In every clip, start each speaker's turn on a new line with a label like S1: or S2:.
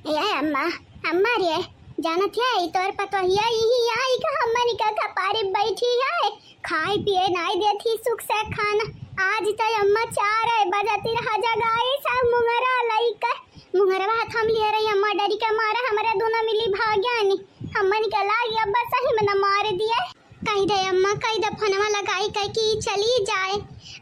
S1: ये अम्मा अम्मा रे जानत है तोर पतोहिया यही आई का हमनी का कपारे बैठी है खाए पिए नहीं देती सुख से खाना। आज तो अम्मा 4 बजती रहा जगाए सब मुंगरा लइका मुंगरवा थम ले रही अम्मा डरी के मारा हमारा दोनों मिली भाग्यानी हमनी का लागी अब्बा सही में न मार दिए। कही दे अम्मा कही दे फोनवा लगाई कह की चली जाए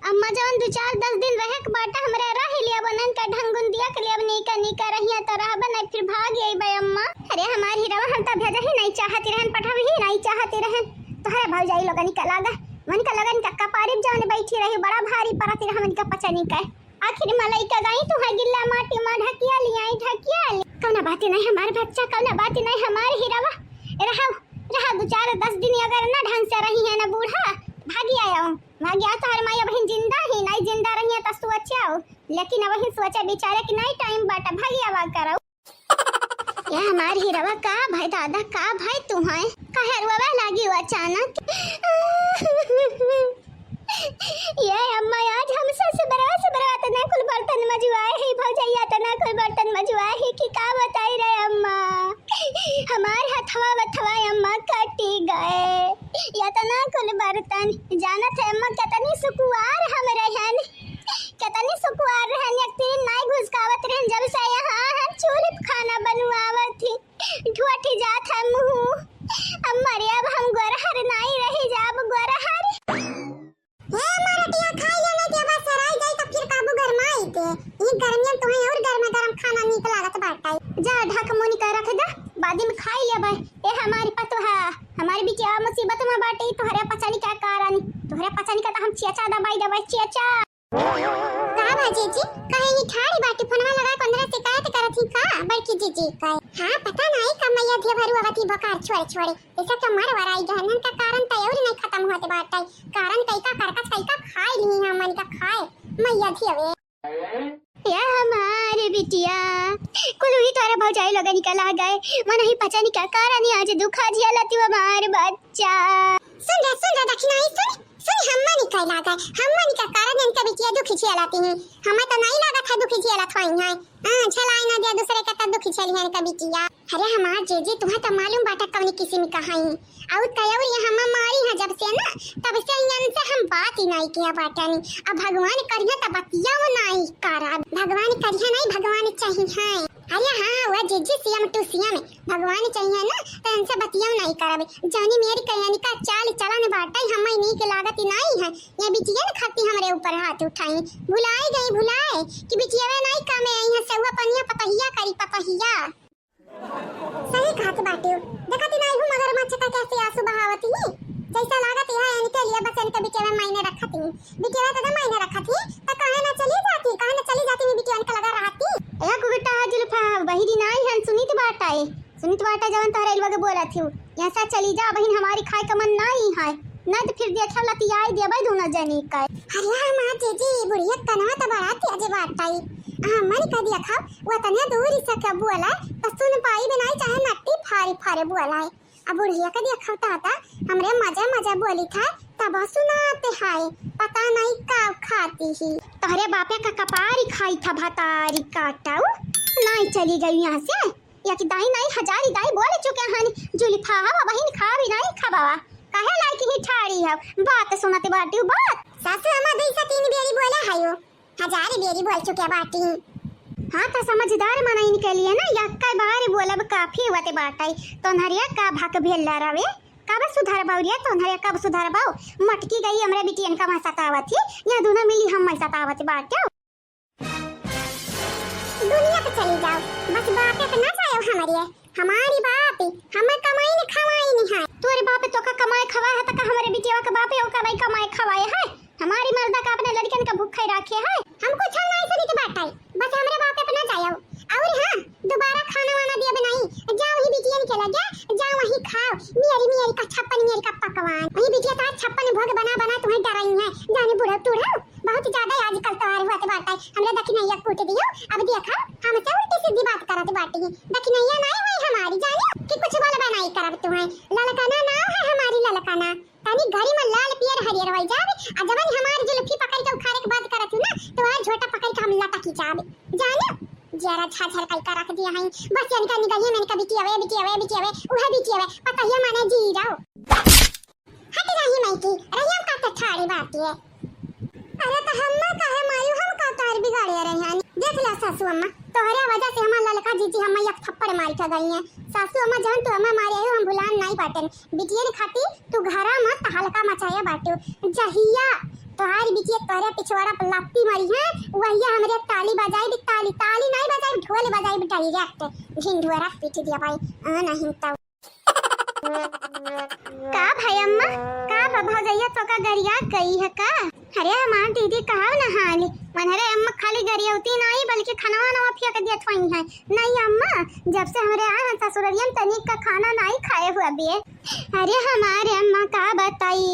S1: अम्मा जवन 2-4-10 दिन रहे के बाटा हमरा रह लिया बनन का ढंगुन दिया के लिए अब निका रहिया त रह बन फिर भाग गई बे अम्मा। अरे हमारी हीरा हम त भेजा ही नहीं चाहती रहन पठाव ही नहीं चाहती रहन तो है भौजाई लोग निकलागा मन का लगन का कपारिब जाने बैठी रही बड़ा भारी परत हमन का पचा नहीं का आखिर मलाई का गई तो है गिल्ला माटी मा ढकिया ली कौना बात नहीं हमारे बच्चा कौना बात नहीं हमारे हीरावा रहा 2-4-10 दिन अगर ना ढंग से रही है ना बूढ़ा भागी आया तो हर माया बहन जिंदा ही नहीं जिंदा रही है तो सोचाओ लेकिन अब ही सोचा बेचारे कि नहीं टाइम बाटा भागी आवा करो। ये हमारे हीरावा का भाई दादा का भाई तुम है कहरवा लागी हो अचानक ये अम्मा आज हम से बड़ा तना कुल बर्तन मजुआए है भौजैया तना कुल बर्तन मजुआए है कि का बताई रे अम्मा हमार हथवा अम्मा कटी गए या तना कुल बर्तन जानत है अम्मा कितनी सुकुआर हम रहन कितनी सुकुआर रहन एक तीन नाई घुसकावत रहन जब से यहाँ हम चूल्हे पे खाना बनवावत थी ठुठी जात है मुंह अम्मा रे अब हम गोरहर नहीं रही जाब गोरहर हे मरटिया खाई लेने के बाद सराय जाई तो फिर काबू गरमाई के ये गर्मियां तो है और गरम खाना निक लागत बाटाई जा ढक मुनी का रख दा बाद में खाई ले भाई ए हमारी पतोहा हमारी बिटिया मुसीबत में बाटे तोहरे पचानी क्या कारण तोहरे पचानी का तो हम चेचा दबाई चेचा का बाजी जी कहे ये ठाड़ी बाटी फोनवा लगा 15 शिकायत करत ही का बड़की जीजी का हां पता नहीं कमैया थे भरू आवती बकार छोड़े ऐसा तो मर वराई गहनन का कारण तो और नहीं खत्म होते बाटाई कारण कई का खाए नहीं हमन का खाए मैया थी अबे या हमारे बिटिया कुल ही तारा भौजाई लगा निकल आ गए मन ही पता नहीं क्या कारण आज दुखा जिया लती हमारे बच्चा सुन दक्षिणा सुन हमनी का लागा हमनी का कारण इनका बिटिया दुखी छियालाती है हमें तो नहीं लगा था दुखी छियाला थोई है छलाई ना दे दूसरे का तब दुखी छियाली है इनका बिटिया। अरे हमार जेजे तुम्हें तो मालूम बाटा कौन किसी में कहाई और कयोरी हम मारी है जब से ना तब से इन से हम बात ही नहीं किया बाटा नहीं अब भगवान करिया तब बतिया वो नहीं करा भगवान करिया नहीं भगवान चाहिए है। अरे हाँ वो जेजे सीएम टू सीएम भगवान चाहिए ना तो इनसे बतिया नहीं करावे जानी मेरी कहानी का चाल चलन बाटा ही हमें नहीं के लागत नहीं है ये बिटिया न खाती हमारे ऊपर हाथ उठाई भुलाए कि बिटिया वे नहीं कामे आई है सेवा पनिया पतहिया करी पतहिया सही खात बाटे देखती नहीं हूं मगर मच्छा का कैसे आंसू बहावती है जैसा लागत है इनके लिए बस इनके बिटिया मायने रखती बिटिया तो मायने रखती तो कहां ना चली जाती बिटिया इनका लगा रहती एक गुटा जुल्फा बहिरी नहीं है सुनीत बाटा जवन तोहरे लोग बोला थी ऐसा चली जा बहन हमारी खाए का मन नहीं है नहीं तो फिर देखा लती आई देबे दोनों जनी का। अरे मां जीजी बुढ़िया कनवा तो बड़ाती अजे बाटाई मन का देखा वो तने दूरी से क्या बोला तो सुन पाई बिनाई चाहे नट्टी फारे बोला है अब बुढ़िया का देखा था हमरे मजा बोली था तब सुनाते हाय पता नहीं का खाती ही तोहरे बापे का कपारी खाई था भतारी काटाऊ नहीं चली गई यहाँ से या कि दाई नहीं हजारी दाई बोले चुके हनी जुल्फा हवा बहन खा भी नहीं खबावा काहे लायक ही ठाड़ी है बात सुनाते बाटी बात सासू अम्मा दैसा 3 बेरी बोला हायो हजारी बेरी बोल चुके बाटी हां तो समझदार मनाइन के लिए ना यक्का बार बोलब काफी होते बाटाई तोनहरिया का भाक भेल रवे कब सुधार बाउरिया तोनहरिया कब सुधार बाऊ मटकी गई हमरे बिटियन का मैं सतावत थी या दोनों मिली हम मैं सतावत बाटे दुनिया पे चली जाओ बस बापे पे ना जाओ हमारी बाप हमें कमाई नहीं खवाई नहीं है तोरे बाप तो का कमाई खवा है तक हमारे बिटिया का बाप का भाई कमाई खवाए है हमारी मर्दा का अपने लड़कन का भूख खाई रखे है हमको छल नहीं सुनी तो बात है बस हमरे बाप पे ना जाओ और हां दोबारा खाना वाना दिया बनाई जाओ ही बिटिया के लगे जाओ वही खाओ मेरी का छप्पन मेरी का पकवान वही बिटिया तो 56 भोग बना तुम्हें डराई है जाने बुढ़ा तूड़ा बहुत ज्यादा आजकल तो हुआ तो बात है हमरे दक्षिणैया कूट दियो अब देखा हमसे उल्टी सीधी बात करत बाटी दक्षिणैया नहीं हुई हमारी जाने कि कुछ बोल बनाई करब तुम्हें ललकाना ना है हमारी ललकाना तनी घरी में लाल पियर हरियर होई जावे आ जवन हमारी जुल्फी पकड़ के उखाड़े के बाद करत ना तो आज झोटा पकड़ के हम लटकी जावे जाने जरा झाझर कई का रख दिया है बस यानी का निकलिए मैंने कभी किया वे उहे बिटिया वे पता ही माने जी जाओ हट रही मैं की रहिया का तो ठाड़ी बात है। अरे तो हम काहे मारू हम का तार बिगाड़े रहे हैं देख ला सासू अम्मा तोहरे वजह से हमार ललका जीजी हम एक थप्पड़ मार के गई हैं। सासू अम्मा जान तो अम्मा मारे हो हम भुलान नहीं बाटन बिटिया ने खाती तू घरा मत हल्का मचाया बाटू जहिया तोहारी बिटिया तोरे पिछवाड़ा पर लाती मारी है वहिया हमरे ताली बजाई ताली ताली नहीं बजाई ढोल बजाई डायरेक्ट झिंडुआ पीट दिया भाई नहीं तो का भाई अम्मा का बाबा गैया तो का गरिया गई है का। अरे हमार दीदी कहा ना हाली मनहरे अम्मा खाली गरियावती नहीं बल्कि खाना ना फेंक दिया थई है नहीं अम्मा जब से हमरे आए ससुररियम तनिक का खाना नहीं खाए हुआ बे। अरे हमारे अम्मा का बताई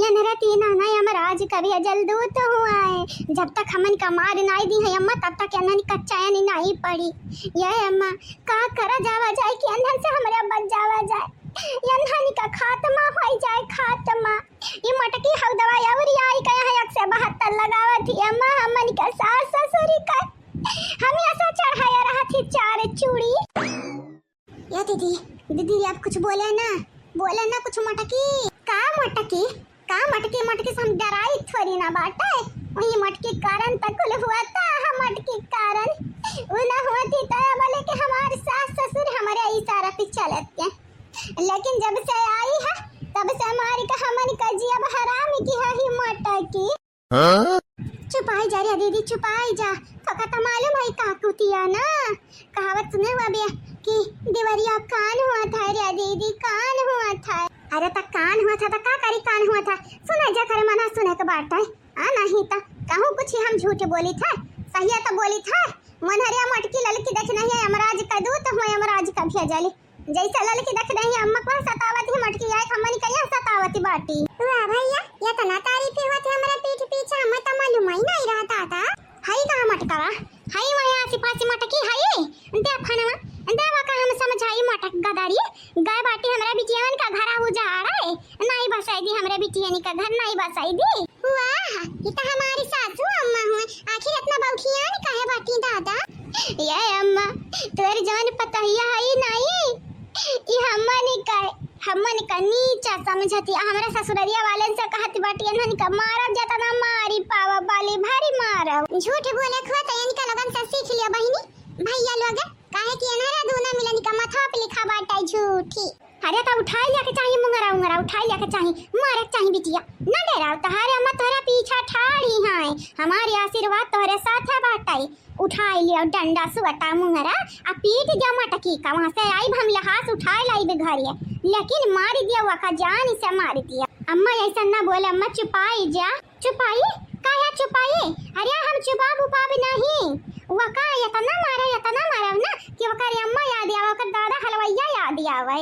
S1: ये नरे तीन ना यमराज कभी जलदूत हुआ है जब तक हमन का मार नहीं दी है अम्मा तब तक अनन कच्चा नहीं पड़ी ये अम्मा का करा जावा जाए कि अंधन से हमरे बच जावा जाए यंधन का खात्मा हो जाए खात्मा ये मटकी हव दवाई अवरी आई कया है 172 लगावा थी अम्मा हमन का सास ससुरी का हम ऐसा चढ़ाया रहा थी 4 चूड़ी। या दीदी आप कुछ बोले ना कुछ मटकी मटकी से हम डराई थोड़ी ना बाटा वही मटकी कारण तक हुआ था हम मटकी कारण वो ना हुआ थी तब बोले कि हमारे सास ससुर हमारे इशारा पे चलते लेकिन जब से आई है तब से हमारी का हमन का जी अब हराम की है ही मटकी। चुपाई जा रे दीदी चुपाई जा तो का मालूम है का कुतिया ना कहावत सुने हुआ बे कि देवरिया कान हुआ था रे दीदी कान हुआ था। अरे तक कान हुआ था तो का करी कान हुआ था सुना जा कर मना सुने के बात है नहीं तो कहूं कुछ हम झूठ बोली था सही तो बोली था मनहरिया मटकी ललकी देख नहीं यमराज का दूत हो यमराज का भेजली जैसे ललकी देख रही अम्मा को सतावती मटकी आए हमनी कहिया सतावती बाटी। वाह भैया ये तो ना तारीफ होत हमरा पीठ पीछे हम तो मालूम ही नहीं रहता था हई का मटकावा हई वहां आसी-पासी मटकी हई दे फनवा देवा का हम समझाई मटक गदारी गाय बाटी हमरा बिटियान का घर उजाड़ा है नहीं बसाई दी हमरे बिटियानी का घर नहीं बसाई दी। वाह ये तो हमारी सासू अम्मा हुए आखिर इतना बौखियान काहे बाटी दादा ये अम्मा तोर जान पता ही नहीं ये हमन का नीचा समझती हमरा ससुररिया वाले से कहती बाटी अनहन का मारब जाता ना मारी पावा बाली भारी मारब झूठ बोले खो त इनका लगन से सीख लियो बहिनी भैया लोग काहे कि अनहरा दूना मिलन का माथा पे लिखा बाटा झूठी। अरे तो उठाई लेके चाहिए मुंगरा उठाई लेके चाहिए मारे चाहिए बिटिया न डराओ तहारे अम्मा तोरा पीछा ठाड़ी है हमारे आशीर्वाद तोरे साथ है बाटाई उठाई लियो डंडा सुवटा मुंगरा आ पीट दिया मटकी का वहां से आई हम हाथ उठाए लाई बेघरिया लेकिन मार दिया वका जान से मार दिया। अम्मा ऐसा ना बोले अम्मा चुपाई जा चुपाई काहे चुपाई अरे हम चुपाब उपाब नहीं वका इतना मारा ना कि वकर अम्मा याद आवे वकर दादा हलवैया याद आवे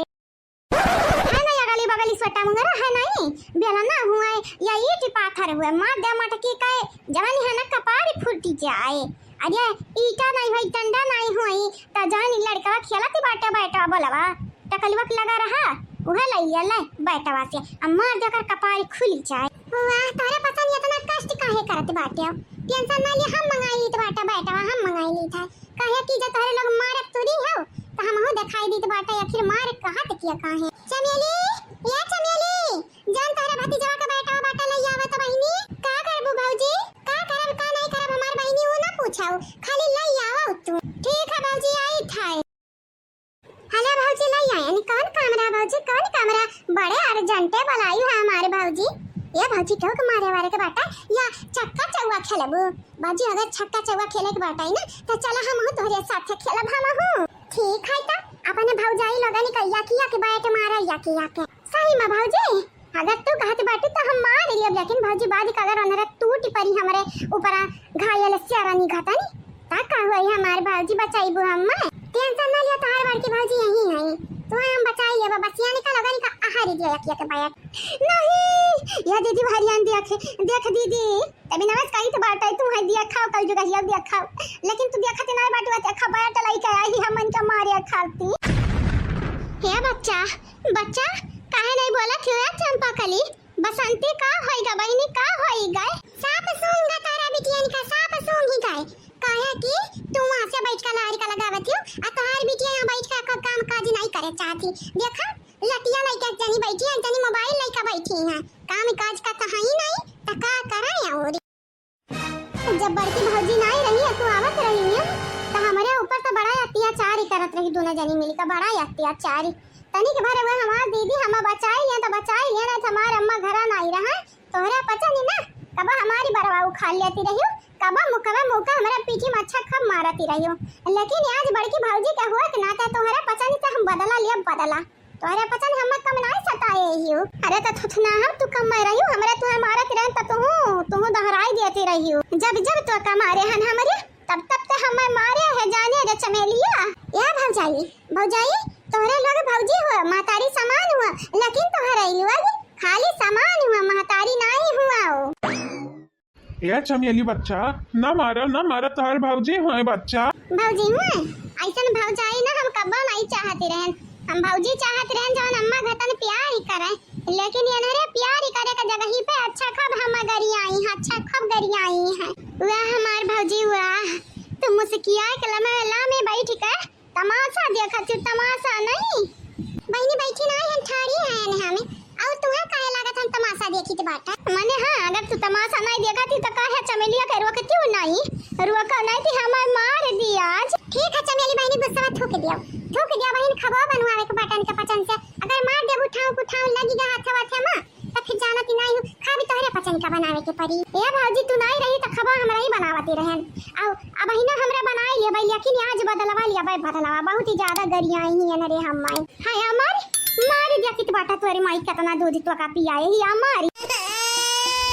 S1: है ना या गली बगली स्वटा मंगरा है नहीं बेला ना हुआ या ईट पाथर हुआ मार दे मटकी का जवानी है ना कपार फूटी जाए। अरे ईटा नहीं भाई डंडा नहीं हुई त जान लड़का खेलती बैठा बोलवा टकलवक लगा रहा उहे ले बैठवा से अम्मा जकर कपार खुल जाए। वाह तारे पता नहीं इतना कष्ट काहे करत बाटे टेंशन ना ले हम मंगाई ली त बैठवा हम मंगाई ली था काहे कि जे तोरे लोग मारत तोरी हो त हम हो दिखाई दी त बाटे आखिर मार कहां तक किया काहे। चमेली ये चमेली जान तारे भतीजवा का बैठवा बाटा ले आवा त बहिनी का करबू भौजी का करब का नहीं करब हमार बहिनी वो ना पूछाओ खाली ले आवा तू ठीक है भौजी आई थाए। हेलो भौजी ले आए कौन कैमरा भौजी कौन कैमरा बड़े अर्जेंटे बुलाई है हमारे भौजी ये भौजी क्यों मारे वारे के बाटा या चक्का चौवा खेलबू भौजी अगर चक्का चौवा खेले के बाटा है ना तो चला हम हो तोरे साथ खेलब हम हो ठीक है त अपने भौजाई लगनी कहिया किया के बैठ मारा या किया के सही में भौजी अगर तू कहत बाटी तो हम मार लियो लेकिन भौजी बाद का अगर अनरा टूट पड़ी हमरे ऊपर घायल सेरा निघातनी ता का होई हमार भौजी बचाईबू हम टेंशन ना लियो तार बड़की भौजी यही है तो हम बचाई लेबा बसिया निकल लगनी का आहारी दिया किया के बैठ नहीं या दीदी भरियान देख दीदी तभी नमस कही तो बाटा तू है दिया खाओ कल जो कहिया दिया खाओ लेकिन तू देखत ना बाटवा खा बैठ लाई के आई हमन का मारिया खाती हे बच्चा काहे नहीं बोला क्यों चंपा कली बसंती का होईगा बहिनी का होईगा साप सूंघा तारा बिटियन का साप सूंघी गाय काहे कि तू वहां से बैठ के लारी का लगावत हो आ तोहार बिटिया यहां बैठ के काम काज नहीं करे चाहती। देखा लटिया लइका जनी बैठी है जनी मोबाइल लइका बैठी है काम काज का तो है ही नहीं त का करे और जब बड़की भौजी नहीं रही है तू आवत रही है तो हमारे ऊपर तो बड़ा अत्याचार ही करत रही दोनों जनी मिल के बड़ा अत्याचार तनी के भरे हुए हमार दीदी हम बचाई है तो बचाई है ना हमार अम्मा घरा नहीं रहा तोहरा पता नहीं ना कब हमारी बरवाऊ खा लेती रही कब मुकवा मुका हमारा पीठी में अच्छा खब मारती रही लेकिन आज बड़की भौजी का हुआ कि ना तोहरा पता नहीं तो हम बदला लिया बदला तोहरा पता नहीं हम कम नहीं सताए ही अरे तो थुथना हम तू कम रही हमरा तू मारत रह त तू दोहराई देती रही जब जब तो कम मारे हन हमरे तब तब तो हम मारे है जाने रे चमेलिया या भौजाई तोहरे लोग भौजी हुआ महतारी समान हुआ लेकिन तोहरा इलवा खाली समान हुआ महतारी नहीं हुआ
S2: ये चमेली बच्चा ना मारा तोहर भौजी हुआ बच्चा
S1: भौजी हुआ ऐसन भौजाई ना हम कब्बो नहीं चाहते रहन हम भौजी चाहते रहन जवन अम्मा घतन प्यार ही करे लेकिन इन्हरे प्यार ही करे का जगह ही पे अच्छा खब हम गरिया आई है अच्छा खब गरिया आई है वाह हमार भौजी वाह तुम मुस्किया के लम्हा में बैठ के तमाशा देखत तमाशा नहीं बहनी बैठी नहीं हम ठाड़ी है हमें और तुम्हें काहे लागत हम तमाशा देखी त बाटा माने हां अगर तू तमाशा नहीं देखती तो काहे चमेलिया के रोकती हो नहीं रोका नहीं थी हमें मार दिया आज ठीक है चमेली बहनी गुस्सा थूक दिया बहन खबा बनवावे के बटन के पचन से अगर मार दे उठाऊ लगी गा हाथ हाथ में तो फिर जानत नहीं खा भी तोहरे पचन का बनावे के पड़ी ए भौजी तू नहीं रही तो खबा हमरा ही बनावती रहन आओ अब बहिना हमरा बनाई ले भाई लेकिन आज बदलवा लिया भाई बदलवा बहुत ही ज्यादा गरिया ही है रे हम माई हाय हमारी मारी दिया कित बाटा तोरे माई कितना दूध तो का पियाए ही हमारी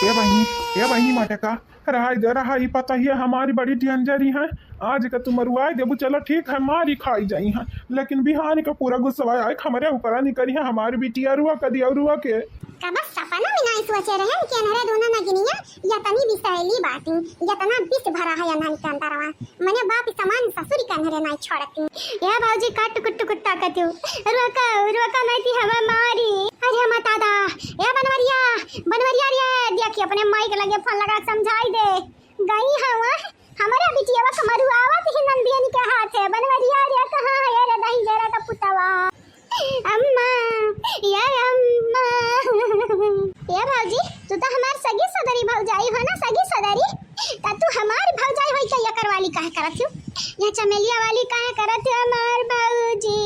S2: ए बहनी मटका रहाई पता ही है हमारी बड़ी डेंजरी है आज का तुम मरुआई देबू चलो ठीक है मारी खाई जाई है लेकिन बिहान का पूरा गुस्सा आए हमारे ऊपर नहीं करी है हमारी बिटिया रुआ कदी और रुआ के
S1: का बस सपना में नहीं सोचे रहे कि हमारे दोनों नगनिया या तनी बिसैली बाती या तना बिस भरा है अनहन के अंदरवा मने बाप समान ससुर के अंदर नहीं छोड़ती या भौजी काट कुट कुत्ता कतु रोका नहीं थी हम मारी अरे माता दा ए बनवरिया रे देखिए अपने माई के लगे फोन लगा समझाई दे गई हवा हमारे बिटिया बस मरुआवत ही नंदियन के हाथ है बनवरिया रे कहां है रे दही जरा का पुतवा अम्मा या अम्मा ये भौजी तू तो हमार सगी सदरी भौजाई हो ना सगी सदरी ता तू हमारी भौजाई होई क्या करवाली काहे करत हो या चमेलिया वाली काहे करत हो हमार भौजी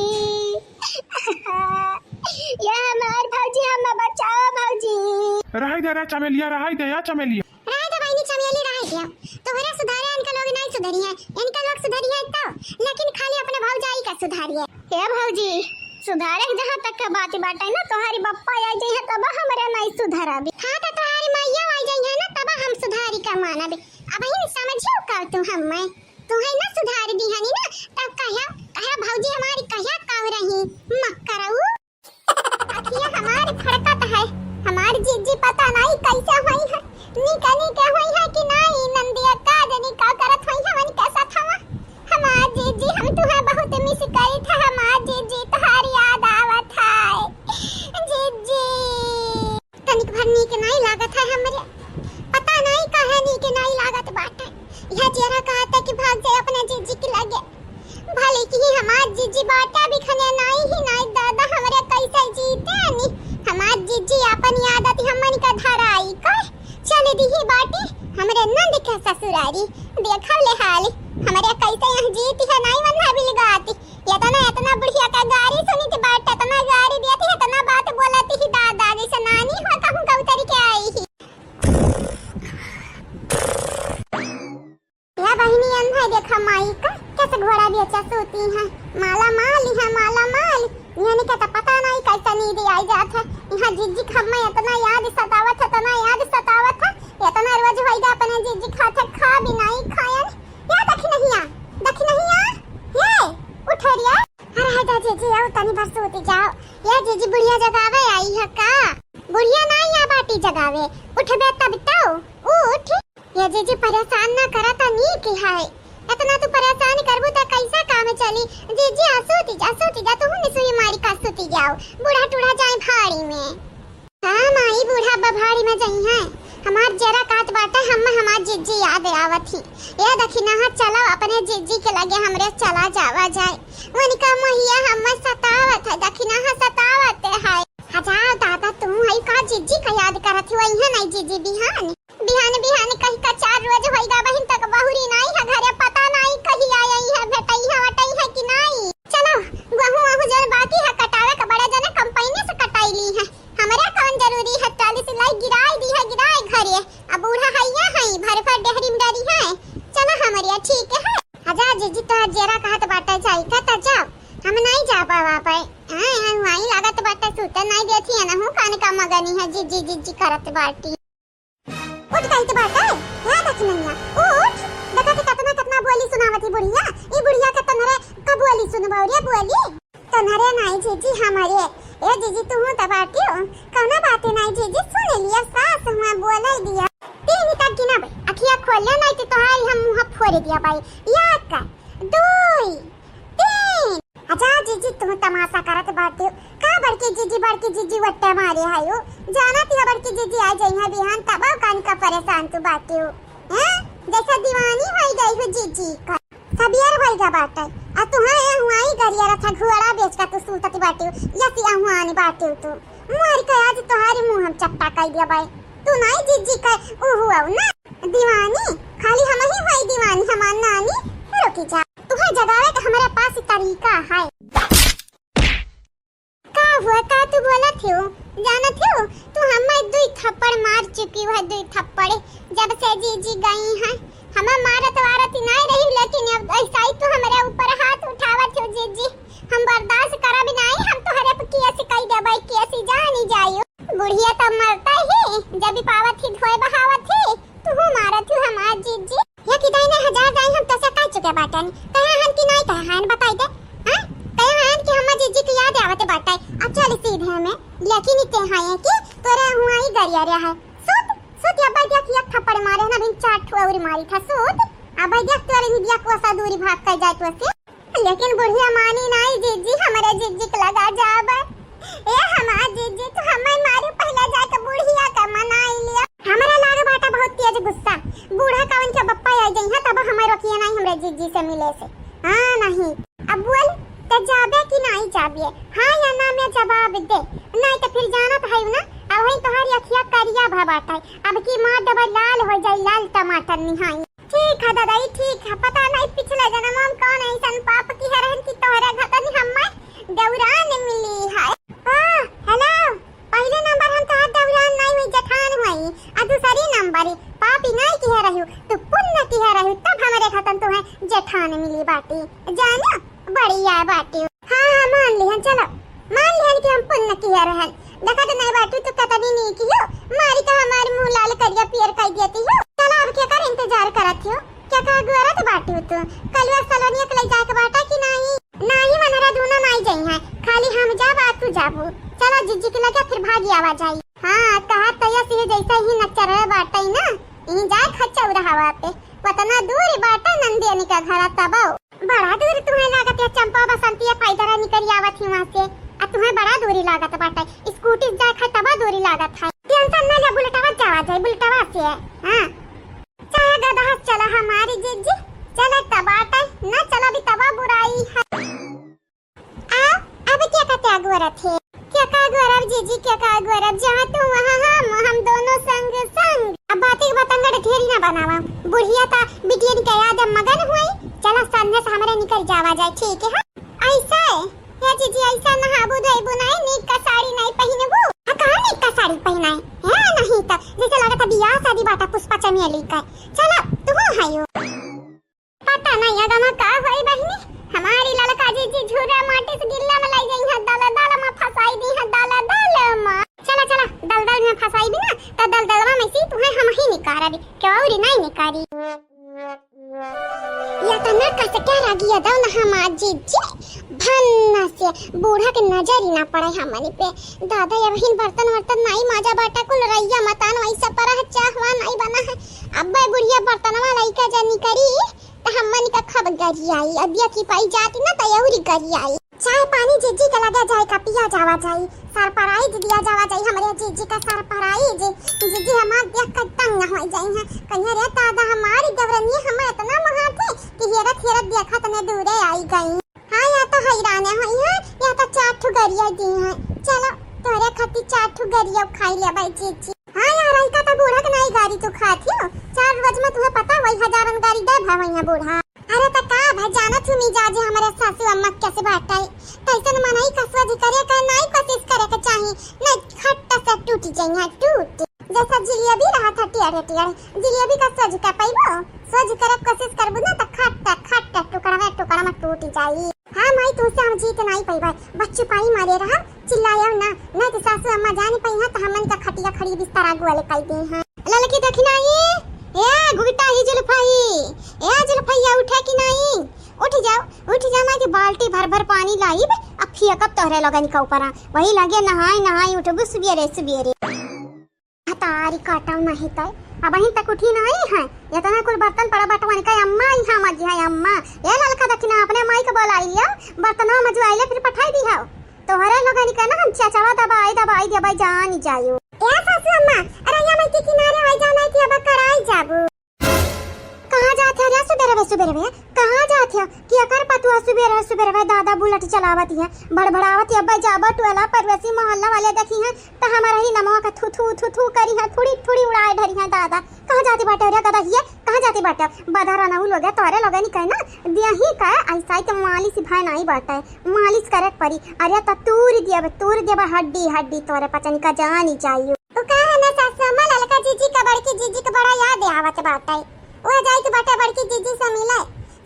S1: या हमार भौजी हम बचाओ भौजी
S2: रहाई दे चमेलिया रहाई दे
S1: बहनी चमेली रहाई दे तोहरा सुधारे इनका लोग नहीं सुधरी है इनका लोग सुधरी है तो लेकिन खाली अपने भौजाई का सुधारिए हे भौजी सुधारे जहाँ तक का बात है ना तुम्हारी बप्पा आ जाई है तब हमारा नहीं सुधारा भी हां तो तुम्हारी मैया आ जाई है ना तब हम सुधारी का माना भी अब ही समझियो का तू हम मैं तुम्हें ना सुधार दी हनी ना तब कहा भौजी हमारी कहिया काव रही मत करऊ अखिया हमारी फड़कत है हमारी जीजी पता नहीं कैसे हुई है निकली के हुई है कि नहीं नंदिया का जनी का करत हुई है मन कैसा था हमार जीजी हम तुम्हें बहुत मिस करी था हमार जीजी तुम्हारी याद आवत है जीजी तनिक भरनी के नहीं लागत है हमरे पता नहीं कहानी के नहीं लागत बात यह जरा कहता कि भाग जाए अपने जीजी के लगे भले कि हमार जीजी बाटा भी खने नहीं दादा हमरे कैसे जीते नी हमार जीजी अपन आदत हमन का धराई का चले दी ही बाटी हमरे नंद के ससुरारी देखा ले हाल हमारे कैसे यहाँ जीती है नहीं मन भाभी लगाती इतना बुढ़िया का गाड़ी सुनी थी बात इतना गाड़ी देती है इतना बात बोलती ही दादा जैसे नानी हो कहूँ कबूतरी के आई ही या बहनी अंधा देखा माई का कैसे घोड़ा बेचा सोती है माला माल यानी क्या पता नहीं कैसा नींद आई जात है यहाँ जिज्जी खब में इतना याद सतावत है इतना रोज होइगा अपने जिज्जी खाते खा भी नहीं खायन या दख नहीं ये उठ रिया अरे है जीजी आओ तनी बस सोती जाओ ये जीजी बुढ़िया जगावे आई है का बुढ़िया नहीं या बाटी जगावे उठबे तब तो उठ ये जीजी परेशान ना करा तो नीक है इतना तू परेशान करबू तो कैसा काम चली जीजी सोती जा तू ने सुई मारी का सोती जाओ बूढ़ा टूढ़ा जाए भाड़ी में हां माई बूढ़ा बभाड़ी में जाई है हमार जरा काट बाटा हम हमार जिज्जी याद आवत ही ये दखिना हा चला अपने जिज्जी के लगे हमरे चला जावा जाए वनिका महिया हम सतावत है दखिना हा सतावत है हजार दादा तुम हई का जिज्जी का याद करत ही वही नहीं जिज्जी बिहान बिहान बिहान कहीं का 4 रोज होइगा बहिन तक बहुरी नहीं है घरे पता नहीं कहीं आई है भेटई है वटई है कि नहीं चलो गहूं जन बाकी है कटावे का बड़ा जने कंपनी से कटाई ली है हमारा कौन जरूरी है 40 लाई गिराई दी है गिराई घरे अब बूढ़ा हैया है भर भर डेहरी में डरी है चलो हमारिया ठीक है आजा जीजी तो जेरा कहत बाटा जाई का त जाओ हम नहीं जा पावा पाए हां वही लागत बाटा सुत नहीं देती है ना हूं कान का मगनी है जीजी जीजी करत बाटी उठ गई तो बाटा है दखनैया उठ देखा कि कितना बोली सुनावती बुढ़िया ई बुढ़िया के तनरे कब बोली सुनबौरिया बोली तनरे नहीं जीजी हमारे ए जीजी तू त बाटी हो कौना बात नहीं जीजी सुन लिया सास हुआ बोले दिया तीन तक गिना भाई अखिया खोले नहीं तो तोहारी हम मुंह फोड़ दिया भाई याद कर 2 3 आजा जीजी तू तमाशा करत बाटी का बड़की जीजी वट्टे मारे हायो जाना ती बड़की जीजी आ जाई है बिहान तब कान का परेशान तू बाटी हो हैं जैसा दीवानी होई गई हो जीजी का सबियर होई जा बाटा आ तू है हुआई गरिया रथा घोड़ा बेच का तू सुतती बाटी या सी हुआनी बाटी तू मार के आज तोहारी मुंह हम चट्टा कर दिया भाई तू नहीं जीजी का ओ हुआ ना दीवानी खाली हम ही होई दीवानी हमार नानी रुकी जा तू है जगावे का हमारे पास तरीका है का हुआ का तू बोला थियो जाना थियो तू हमें 2 थप्पड़ मार चुकी है 2 थप्पड़ जब से जीजी गई है हम मारत वारत नहीं रही लेकिन अब ऐसा ही तू हमारे ऊपर हाथ उठावत हो जीजी हम बर्दाश्त करब नहीं हम तो हरे की ऐसे कह देबै कि ऐसी जानी जाइयो बुढ़िया तो मरता ही जब पावत ही धोए बहावत ही तू मारत हो हमार जीजी ये किदाई ने हजार दाई हम तसे कह चुके बाटन कहे हन कि नहीं कहे हन बताई दे हां कहे हन कि हमार जीजी की याद आवत बाटाई अब चल सीधे में लेकिन इते हां कि तोरे हुआ ही गरिया रे है सुत या भाई देख एक थप्पड़ मारे ना बिन 4 ठोरी मारी था सुत अब भाई देख तोरे निदिया कोसा दूरी भाग कर जाए तो से लेकिन बुढ़िया मानी नहीं जीजी हमारे जीजी के लगा जाब ए हमार जीजी तो हमें मारे पहला जाके बुढ़िया का मनाई लिया हमारा लागे बाटा बहुत तेज गुस्सा बूढ़ा का उनके बप्पा आ जाई है तब हमें रोकिए नहीं हमरे जीजी से मिले से हां नहीं अब बोल तो जाबे कि नहीं जाबे हां या ना में जवाब दे नहीं तो फिर जाना तो है ना अब वही तोहारी अखिया करिया भबाटा अब की मां डबल लाल हो जाई लाल टमाटर निहाई ठीक है दादाई ठीक है पता नहीं पिछले जन्म में कौन ऐसन पाप की है रहन की तोहरा घटन हम्मे दौरान मिली है हेलो पहले नंबर हम तो दौरान नहीं हुई जठान हुई आ दूसरी नंबर पापी नहीं की है रहू तो पुण्य की है रहू तब हमारे खतन तो है जेठान मिली बाटी जाना बढ़िया बाटी हां मान लिहन चलो मान लिहन कि हम पुण्य की है रहन देखा तो नहीं बाटी तो कतनी नहीं की हो मारी तो हमारे मुंह लाल करिया पियर कर देती हो चलो अब क्या कर इंतजार करत हो क्या का गुआरा तो बाटी तो कलवा सलोनिया के ले जाके बाटा कि नहीं मनरा दोनों नहीं जाई है खाली हम जा बात तू जाबू चलो जीजी के लगे फिर भागी आवा जाई हां कहा तया से जैसा ही नचर बाटा ना इन जा खच्चा उड़ावा पे वतना दूर बाटा नंदियानी का घर तबाओ बड़ा दूर तुम्हें लागत है चंपा बसंती है फायदा निकल आवत ही वहां से अब तुम्हें बड़ा दूरी लागत बाटा स्कूटी जा खा तबा दूरी लागत है टेंशन ना ले बुलेटवा जावा जाए बुलेटवा से हां चाहे गधा चला हमारी जीजी चला तबाटा ना चला भी तबा बुराई है आ अब क्या कहते अगवरत है क्या का गौरव जीजी क्या का गौरव जहां तू वहां हम दोनों संग अब बातें बतंगड़ ढेरी ना बनावा बुढ़िया ता बिटिया का याद मगन हुई चला सामने से हमारे निकल जावा जाए ठीक है ऐसा है या जीजी ऐसा ना हाबू धई बुनाई नीक का साड़ी नहीं पहनबू कहां नीक का साड़ी पहनाई है नहीं त जैसे लगा था बियाह शादी बाटा पुष्पा चमेली का चलो तू हायो पता नहीं अगमा का होई बहिनी हमारी ललका जीजी झूरा माटी से गिल्ला में लाई गई है दल में फसाई दी है दल में चला दल में फसाई भी ना तो दल में सी तुम्हें हम ही निकारा भी क्यों नहीं निकारी या तो ना कैसे क्या रागिया दो ना हमार जीजी भन्ना से बूढ़ा के नजर ही ना पड़े हमारे पे दादा ये बहन बर्तन नहीं माजा बाटा कुल रैया मतान वैसा पर चाहवा नहीं बना है अब बुढ़िया बर्तनवा लइका जनी करी तो हमन का खब गरी आई अबिया की पाई जाती ना तयौरी गरी आई चाय पानी जीजी के लगा जाए का पिया जावा जाए सरपराई दिया जावा जाई हमरे जीजी का सरपराई जीजी हमार देख के तंग न हो जाई है कन्या रे दादा हमारी देवरनी हम इतना महा थे कि हेरत हेरत देखा तने दूरे आई गई। हां या तो हैरान है या तो चार गरिया दी है चलो तोरे खाती चार गरिया खाई ले भाई जीजी। हां यार आई का तो बूढ़ा के नहीं गाड़ी तू खाती हो 4 रोज में तुम्हें पता वही हजारन गाड़ी दे भावैया बूढ़ा। अरे त का भाई जाना तू मी जाजे हमारे सासू अम्मा कैसे बाटाई कैसे न मनाई कसवा जी करे का नहीं कोशिश करे के चाहिए नहीं खट्टा से टूट जाई है टूट जैसा जिलेबी रहा था टियारे जिलेबी का सज का पाइबो सज करे कोशिश करबो ना त खट्टा खट्टा टुकड़ा में टूट जाई। हां माई तू से हम जीत नहीं पाई भाई बच्चे पाई मारे रहा चिल्लाया ना नहीं तो सासू अम्मा जाने पाई है त हमन का खटिया खड़ी बिस्तर आगु वाले कई दी है ललकी देखना ये गुगटा ही जुल्फाई जुल्फैया उठे कि नहीं उठ जाओ मैं तो बाल्टी भर भर पानी लाई अब फिर कब तोहरे लगन का ऊपर वही लगे नहाई उठबू सुबेरे तारी काटा नहीं तय अब अहीं तक उठी नहीं है इतना कुल बर्तन पड़ा बटवाने का अम्मा यहां मज है अम्मा ये ललका दखना अपने माई को बुलाई लिया बर्तनवा मजवाइले फिर पठाई दी है तोहरे लगन का ना हम चाचावा दबाई दे भाई जान जायो ए सासू अम्मा अरे या मैं के किनारे आई जाना कि अब कराई जाबू कहां जाथे रे सुबेरे कहां जाथे कि अकर पतुआ सुबेरे दादा बुलेट चलावत है बड़बड़ावत है अब्बा जाबा टोला परवेसी मोहल्ला वाले देखी है त हमारा ही नमवा का थू करी है थोड़ी उड़ाए धरी है दादा कहां जाते बाटे रे कदा हिया कहां जाते बाटे बधारा ना लोगे तोरे लोगे नहीं कहना दिया ही का ऐसा तो मालिश भाई नहीं बाटे मालिश करे परी अरे त तूर देबा हड्डी तोरे पचन का जानी चाहिए तो का है ना सासू अम्मा ललका जीजी का बड़की जीजी का बड़ा याद आवत बाटे ओ जाई के बाटे बड़की जीजी से मिले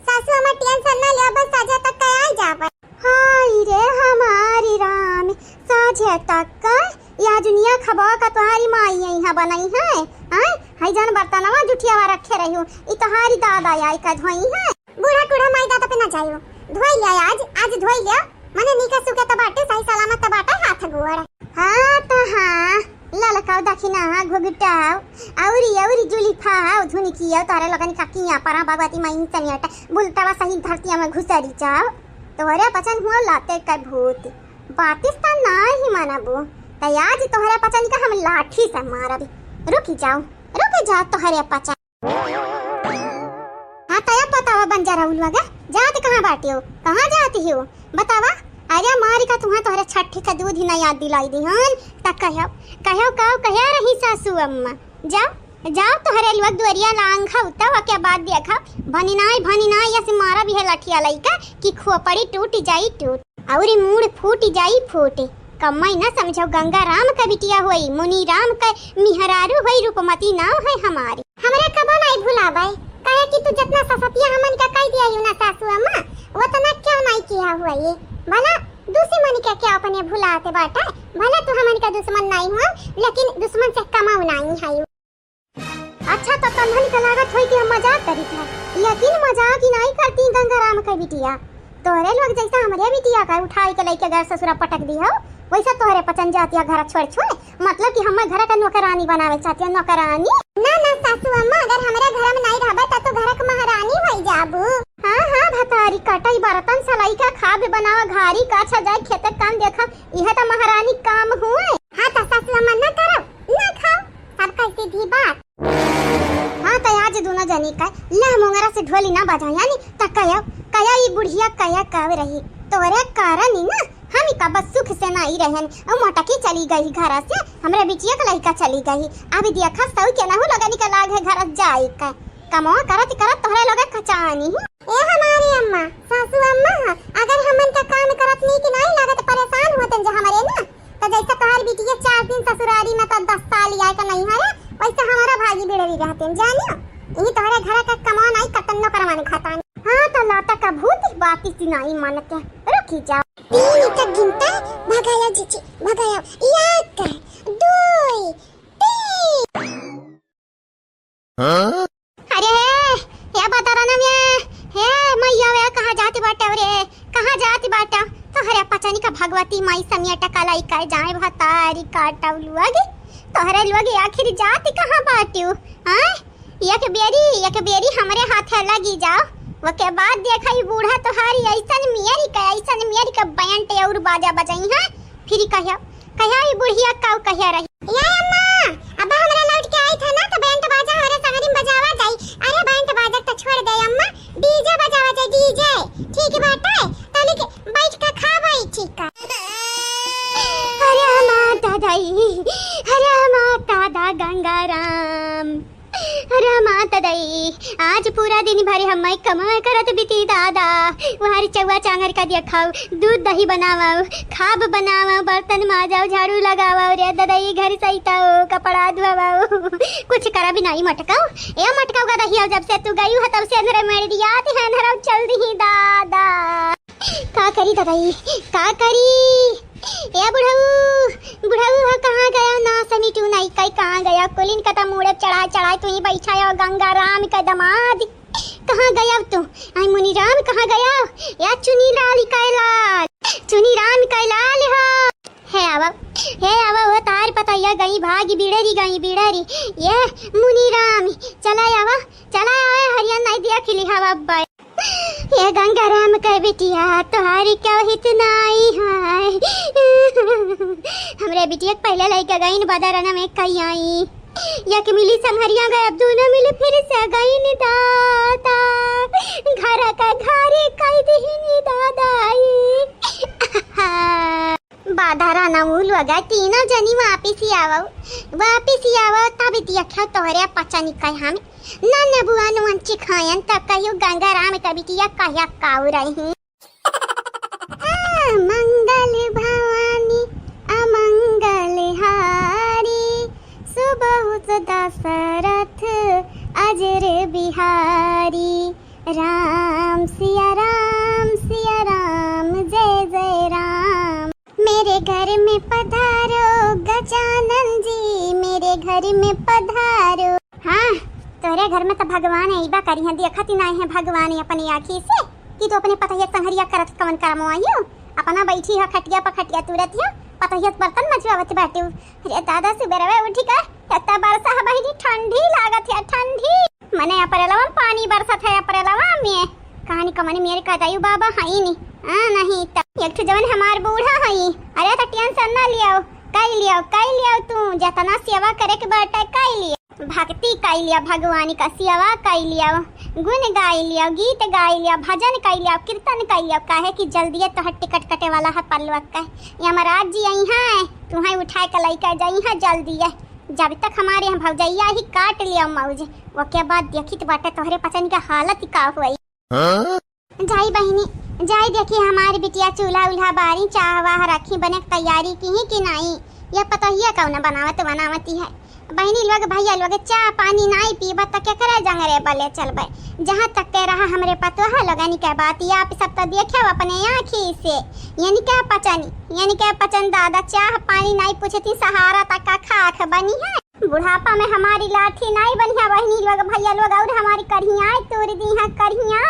S1: सासू अम्मा टेंशन ना ले बस साजा तक आई जावे। हाय रे हमारी राम साजे तक या दुनिया खबा का तुम्हारी माई यहां बनाई है हाय जान बर्तनवा जुठियावा रखे रही हो ई तोहारी दादा आई का धोई है बूढ़ा माई दादा पे ना जाइयो धोई ले आज धोई ले मने निका सुके त बाटे सही सलामत त बाटे हाथ गोड़ हां त हां ललकाव दखिना घुगटाव औरी जुलिफा धुनी किया तारे लगन काकिया परा बागवती माई तनियाटा बुलतावा सही धरतिया में घुसरी जाओ तोहरे पचन हुआ लाते का भूत पाकिस्तान ना ही मानबो त आज तोहरे पचन का हम लाठी से मारब रुक जाओ तोहरे पचन हां तया बतावा बंजारा उलवागा जात कहां बाटी हो कहां जाती हो बतावा अरे मारी का तुम्हें तोहरे छठी का दूध ही ना याद दिलाई दी हन त कहो रही सासू अम्मा जाओ तोहरे लोग दुरिया लांघा उता के बाद देखा भनी नाई ऐसे मारा भी है लठिया लइका कि खोपड़ी टूट औरी मूड फूट जाई फूटे कमाई ना समझो गंगा राम का बिटिया हुई मुनि राम का मिहरारू हुई रूपमती नाव है हमारी हमरे कबो नहीं भुलाबाई कहे कि तू जितना ससतिया हमन का कह दिया यू ना सासू अम्मा उतना क्यों नहीं किया हुआ ये भला दुश्मन क्या अपने भुलाते बाटा भला तू हमन का दुश्मन नहीं हुआ लेकिन दुश्मन से कमाऊ नहीं है अच्छा तो तन्हन का लागत होई कि हम मजाक करी था लेकिन मजाक ही नहीं करती गंगाराम का बिटिया तोहरे लोग जैसा हमरे बिटिया का उठाई के लेके घर ससुरा पटक दी हो वैसा तोहरे पचन जातिया घर छोड़ मतलब कि हम घर का नौकरानी बनावे चाहती नौकरानी ना सासू अम्मा अगर हमरे घर में नहीं रहबे त तो घर का महारानी होई जाबू हां भतारी कटाई बर्तन सलाई का खाब बनावा घारी का छजाई खेत काम देखा यह तो महारानी काम हुए हां त सासू अम्मा ना करो ना खाओ सब का सीधी बात हां त आज दोनों जनी का ला मोंगरा से ढोली ना बजा यानी त कया ई बुढ़िया कया कावे रही तोरे कारण ही ना हम का बस सुख से नहीं रहन और मोटकी चली गई घर से हमरे बिटिया का लड़का चली गई अभी देखा सौ के ना हो लगा निकल आगे घर जाई का कमो करत तोहरे लोग कचानी ए हमारी अम्मा सासू अम्मा अगर हमन का काम करत नहीं कि नहीं लागत परेशान होतन जे हमरे ना तो जैसा तोहर बिटिया 4 दिन ससुरारी में तो 10 साल आए का नहीं है वैसे हमारा भागी बिड़वी रहते जानियो ई तोहरे घर का कमा नहीं कतनो करवाने खाता हां तो लाता का भूत बाती सी नहीं मानते रुकी जाओ 3 तक गिनता भगाया जीजी भगाया 1 2 3 हां अरे या बता रहा ना मैं मैया वे कहां जाती बाटे रे कहां जाती बाटा तोहरे पचनी का भगवती माई समिया टकलाई का जाए भतारी काटा लुआगे तोहरे लोग आखिर जाती कहां बाटियो हां एक बेरी हमरे हाथे लगी जाओ वो के बाद देखा ही बूढ़ा तोहारी ऐसन मियारी का बैंड और बाजा बजाई है फिर कहिया ई बुढ़िया काऊ कहिया रही या अम्मा अब हमरा लौट के आई था ना तो बैंड बाजा हमारे शहरी में बजावा जाई। अरे बैंड बाजा तो छोड़ दे अम्मा, डीजे बजावा जाई डीजे। ठीक बात है तनी के बैठ के खाबई ठीक है। हरे माता दाई, हरे माता दा गंगाराम, हरे माता दाई। आज पूरा दिन भर हम कमाई करत बीती दादा। वहारी चौवा चांगर का दिया खाओ, दूध दही बनाओ, खाब बनाओ, बर्तन माजाओ, झाड़ू लगाओ रे दादाई, घर सहिताओ, कपड़ा धुआओ, कुछ करा भी नहीं मटकाओ। ए मटकाओ का दही जब से तू गई हो तब से अंधेरे मेड़ दिया ते अंधेरा चल दी दादा। का करी दादाई का करी? ए बुढ़ऊ बुढ़ऊ कहाँ गया ना समी तू नहीं कई कहाँ गया? कुलिन का मुड़े चढ़ा चढ़ा तू ही बैठा है। गंगा राम का दमाद कहाँ गया तू? आई मुनि राम कहाँ गया? या चुनी लाल कैलाल, चुनी राम कैलाल है आवा वो तार पता या गई भागी बिड़री ये मुनि राम चला आवा हरियाणा नहीं दिया खिली हवा बाय। ये गंगा राम का बिटिया तुम्हारी क्या हित नाई है। हमरे बिटिया पहले लइका गईन बदरना में कई आई यक मिली संहरिया गए, अब दोनों मिले फिर से गईन दादा। घर का घरे कई दिन दादाई बाधारा नमूल वगा तीनों जनी वापिस ही आवो तब दिया क्या तोहरे पचा निकाय हम न बुआ नुंची खायन तब कहियो गंगा राम तबितिया कहिया काऊ रही। मंगल भवानी अमंगल हारी, सुबहुत दशरथ अजर बिहारी। राम सिया राम जय जय राम। मेरे घर में पधारो गजानन जी, मेरे घर में पधारो। हाँ तोरे घर में तो भगवान है इबा करी हैं, देखत ही नहीं है भगवान अपनी आँखी से कि तो अपने पतहिया संहरिया करत कवन काम आइयो। अपना बैठी है खटिया पर खटिया तुरत है पतहिया बर्तन मचवावत बैठे। अरे दादा सुबेरवे उठी का तत्ता बरसा है बहिनी, ठंडी लागत है ठंडी। मने अप्रैलवा में पानी बरसत है अप्रैलवा में। कहानी कमानी मेरे कदायु बाबा हई नहीं नहीं तब एक जवन हमार बूढ़ा हई। अरे तो टेंशन ना लियो, कई लियो तू जतना सेवा करे के बाटे कई लियो, भक्ति कई लिया, भगवान का सेवा कई लिया, गुण गाई लिया, गीत गाई लिया, भजन कई लिया, कीर्तन कई लिया। काहे कि जल्दी तो टिकट कटे वाला है पलवा का। यमराज जी आई हैं तुम्हें उठाए के लइका जाई है जल्दी है। जब तक हमारे यहाँ भौजैया ही काट लिया मौज वो के बाद देखी तो बाटे तोहरे पचन का हालत का हुई। जाई बहिनी जाई देखी हमारी बिटिया चूल्हा उल्हा बारी चाह वाह रखी बने तैयारी की ही कि नहीं। यह पता ही कौन बनावती है। बहनी लोग भैया लोग चाह पानी नहीं पीबा तो क्या करे जंगरे बले चलबे। जहाँ तक ते रहा हमरे पतोहा लगनी के बात या आप सब तो देखे अपने आँखी से। यानी क्या पचन दादा चाह पानी नहीं पूछती सहारा तक का खाक बनी है। बुढ़ापा में हमारी लाठी नहीं बनी है। बहनी लोग भैया लोग और हमारी कढ़िया तोड़ दी है कढ़िया।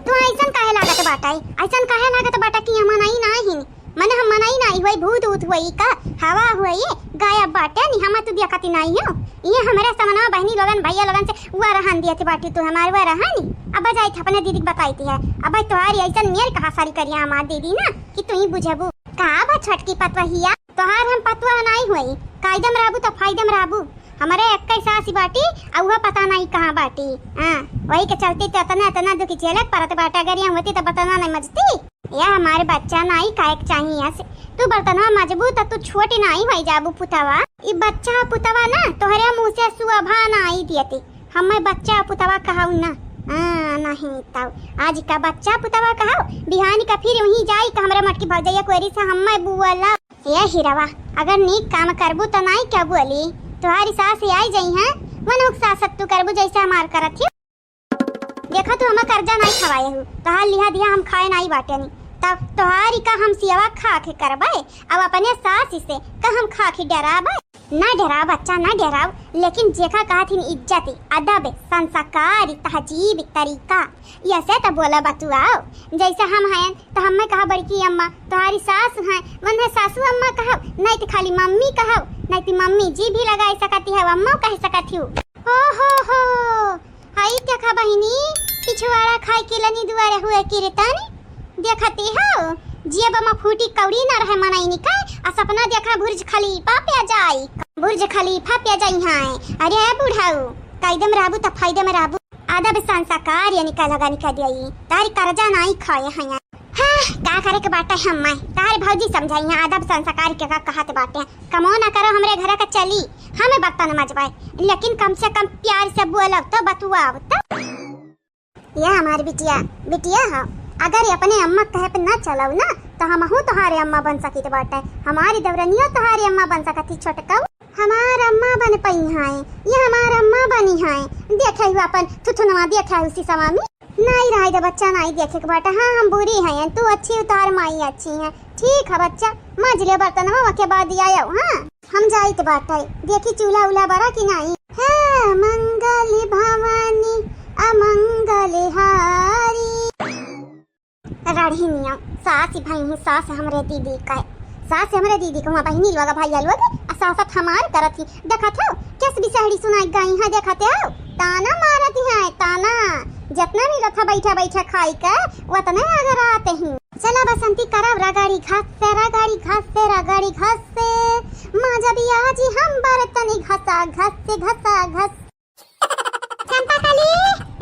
S1: तू ऐसा काहे लागत बाटा कि हम नहीं मन हम मनाई नहीं हुई भूत ऊत हुई का हवा हुई गायब बाटे नहीं हम तू देखती नहीं हो। ये हमारे समना बहनी लोगन भैया लोगन से वो रहन दिया थी बाटी तू हमारे वो रहनी। अब जाई था अपने दीदी बताई थी है। अब तुम्हारी ऐसा मेल कहा सारी करिया हमार दीदी ना कि तू ही बुझबू कहा बा छटकी पतवहिया तोहार हम पतवा नहीं हुई कायदम राबू तो फायदम राबू। हमारे एक सासी बाटी और वह पता नहीं कहाँ बाटी। वही के चलती तो इतना दुखी चलक परत बाटा अगर यहाँ होती तो बताना नहीं मजती। या हमारे बच्चा नहीं कायक चाहिए से तू बर्तनवा मजबूत तू छोटी नहीं भाई जाबू पुतवा। ई बच्चा पुतवा ना तोहरे मुँह से सुअभा नहीं दियती। हमें बच्चा पुतवा कहाऊ ना नहीं तब आज का बच्चा पुतवा कहाऊ बिहानी का फिर वहीं जाई का हमारे मटकी भौजैया कोरी से हमें बुअला। ये हिरवा अगर नीक काम करबू तो नहीं क्या बोली तुम्हारी सास आई जाई है मनुख सास तू करबू जैसे हमार करत है। देखा तू हमें कर्जा नहीं खवाए हूँ तहार लिहा दिया हम खाए नहीं बाटे नहीं तब तुम्हारी का हम सियावा खा के करबे। अब अपने सास से का हम खा के डराबे ना डराव बच्चा ना डराव लेकिन जेखा कहा थी इज्जत अदब संस्कार तहजीब तरीका ये से तो बोला बतुआओ। जैसे हम हैं तो हमें कहा बड़की अम्मा तुम्हारी सास हैं मन है सासू अम्मा कहो नहीं तो खाली मम्मी कहो नहीं तो मम्मी जी भी लगा सकती है अम्मा कह सकती हूँ। हो हाई देखा बहिनी पिछवाड़ा खाई के लनी दुआरे हुए कीर्तन देखती हो जिया बमा फूटी कौड़ी ना रहे मनई का आ सपना देखा बुर्ज खलीफा पे जाई, बुर्ज खलीफा पे जाई हां। अरे बुढ़ाऊ कायदे में रहबू त फायदे में रहबू, आदब संस्कार यानी का लगा निका दियई तारी कर्जा नहीं खाए हया। हाँ का करे के बाटे हम मैं तारे भौजी समझाई है आदब संस्कार के का कहत बाटे। कमो ना करो हमरे घर का चली हमें बत्ता न मजवाए, लेकिन कम से कम प्यार से बोलो तो बतुआओ तो। ये हमारी बिटिया बिटिया है, अगर अपने अम्मा कहे पे ना चलाऊ ना तो हमहू तुम्हारे अम्मा बन सकी बाटे, हमारी दवरनियो तुम्हारी अम्मा बन सकती छोटका। हमार अम्मा बन पई हैं, ये हमार अम्मा बनी हैं। देखे हुआ अपन थुथुनवा देखा उसी समय में नहीं रहा दे बच्चा नहीं देखे के बाटे। हाँ हम बुरी हैं तू अच्छी उतार माई अच्छी है, ठीक है बच्चा मांझले बर्तन के बाद दिया। हाँ हम जाई तो बाटे देखी चूल्हा उला बरा की नहीं है। मंगल भवानी अमंगल हारी रढ़िनिया सास भाई है, सास हमरे दीदी का सास हमरे दीदी को बहनी लोग भाई लोग सासत हमार करत ही देखा था किस बिसहड़ी सुनाई गई है। देखते हो ताना मारती है ताना, जितना भी रथा बैठा बैठा खाई का उतना अगर आते ही। चला बसंती करब रगाड़ी घास से रगाड़ी घास से रगाड़ी घास से माँ जब आज हम बर्तन घसा घस से घसा घस। चंपाकली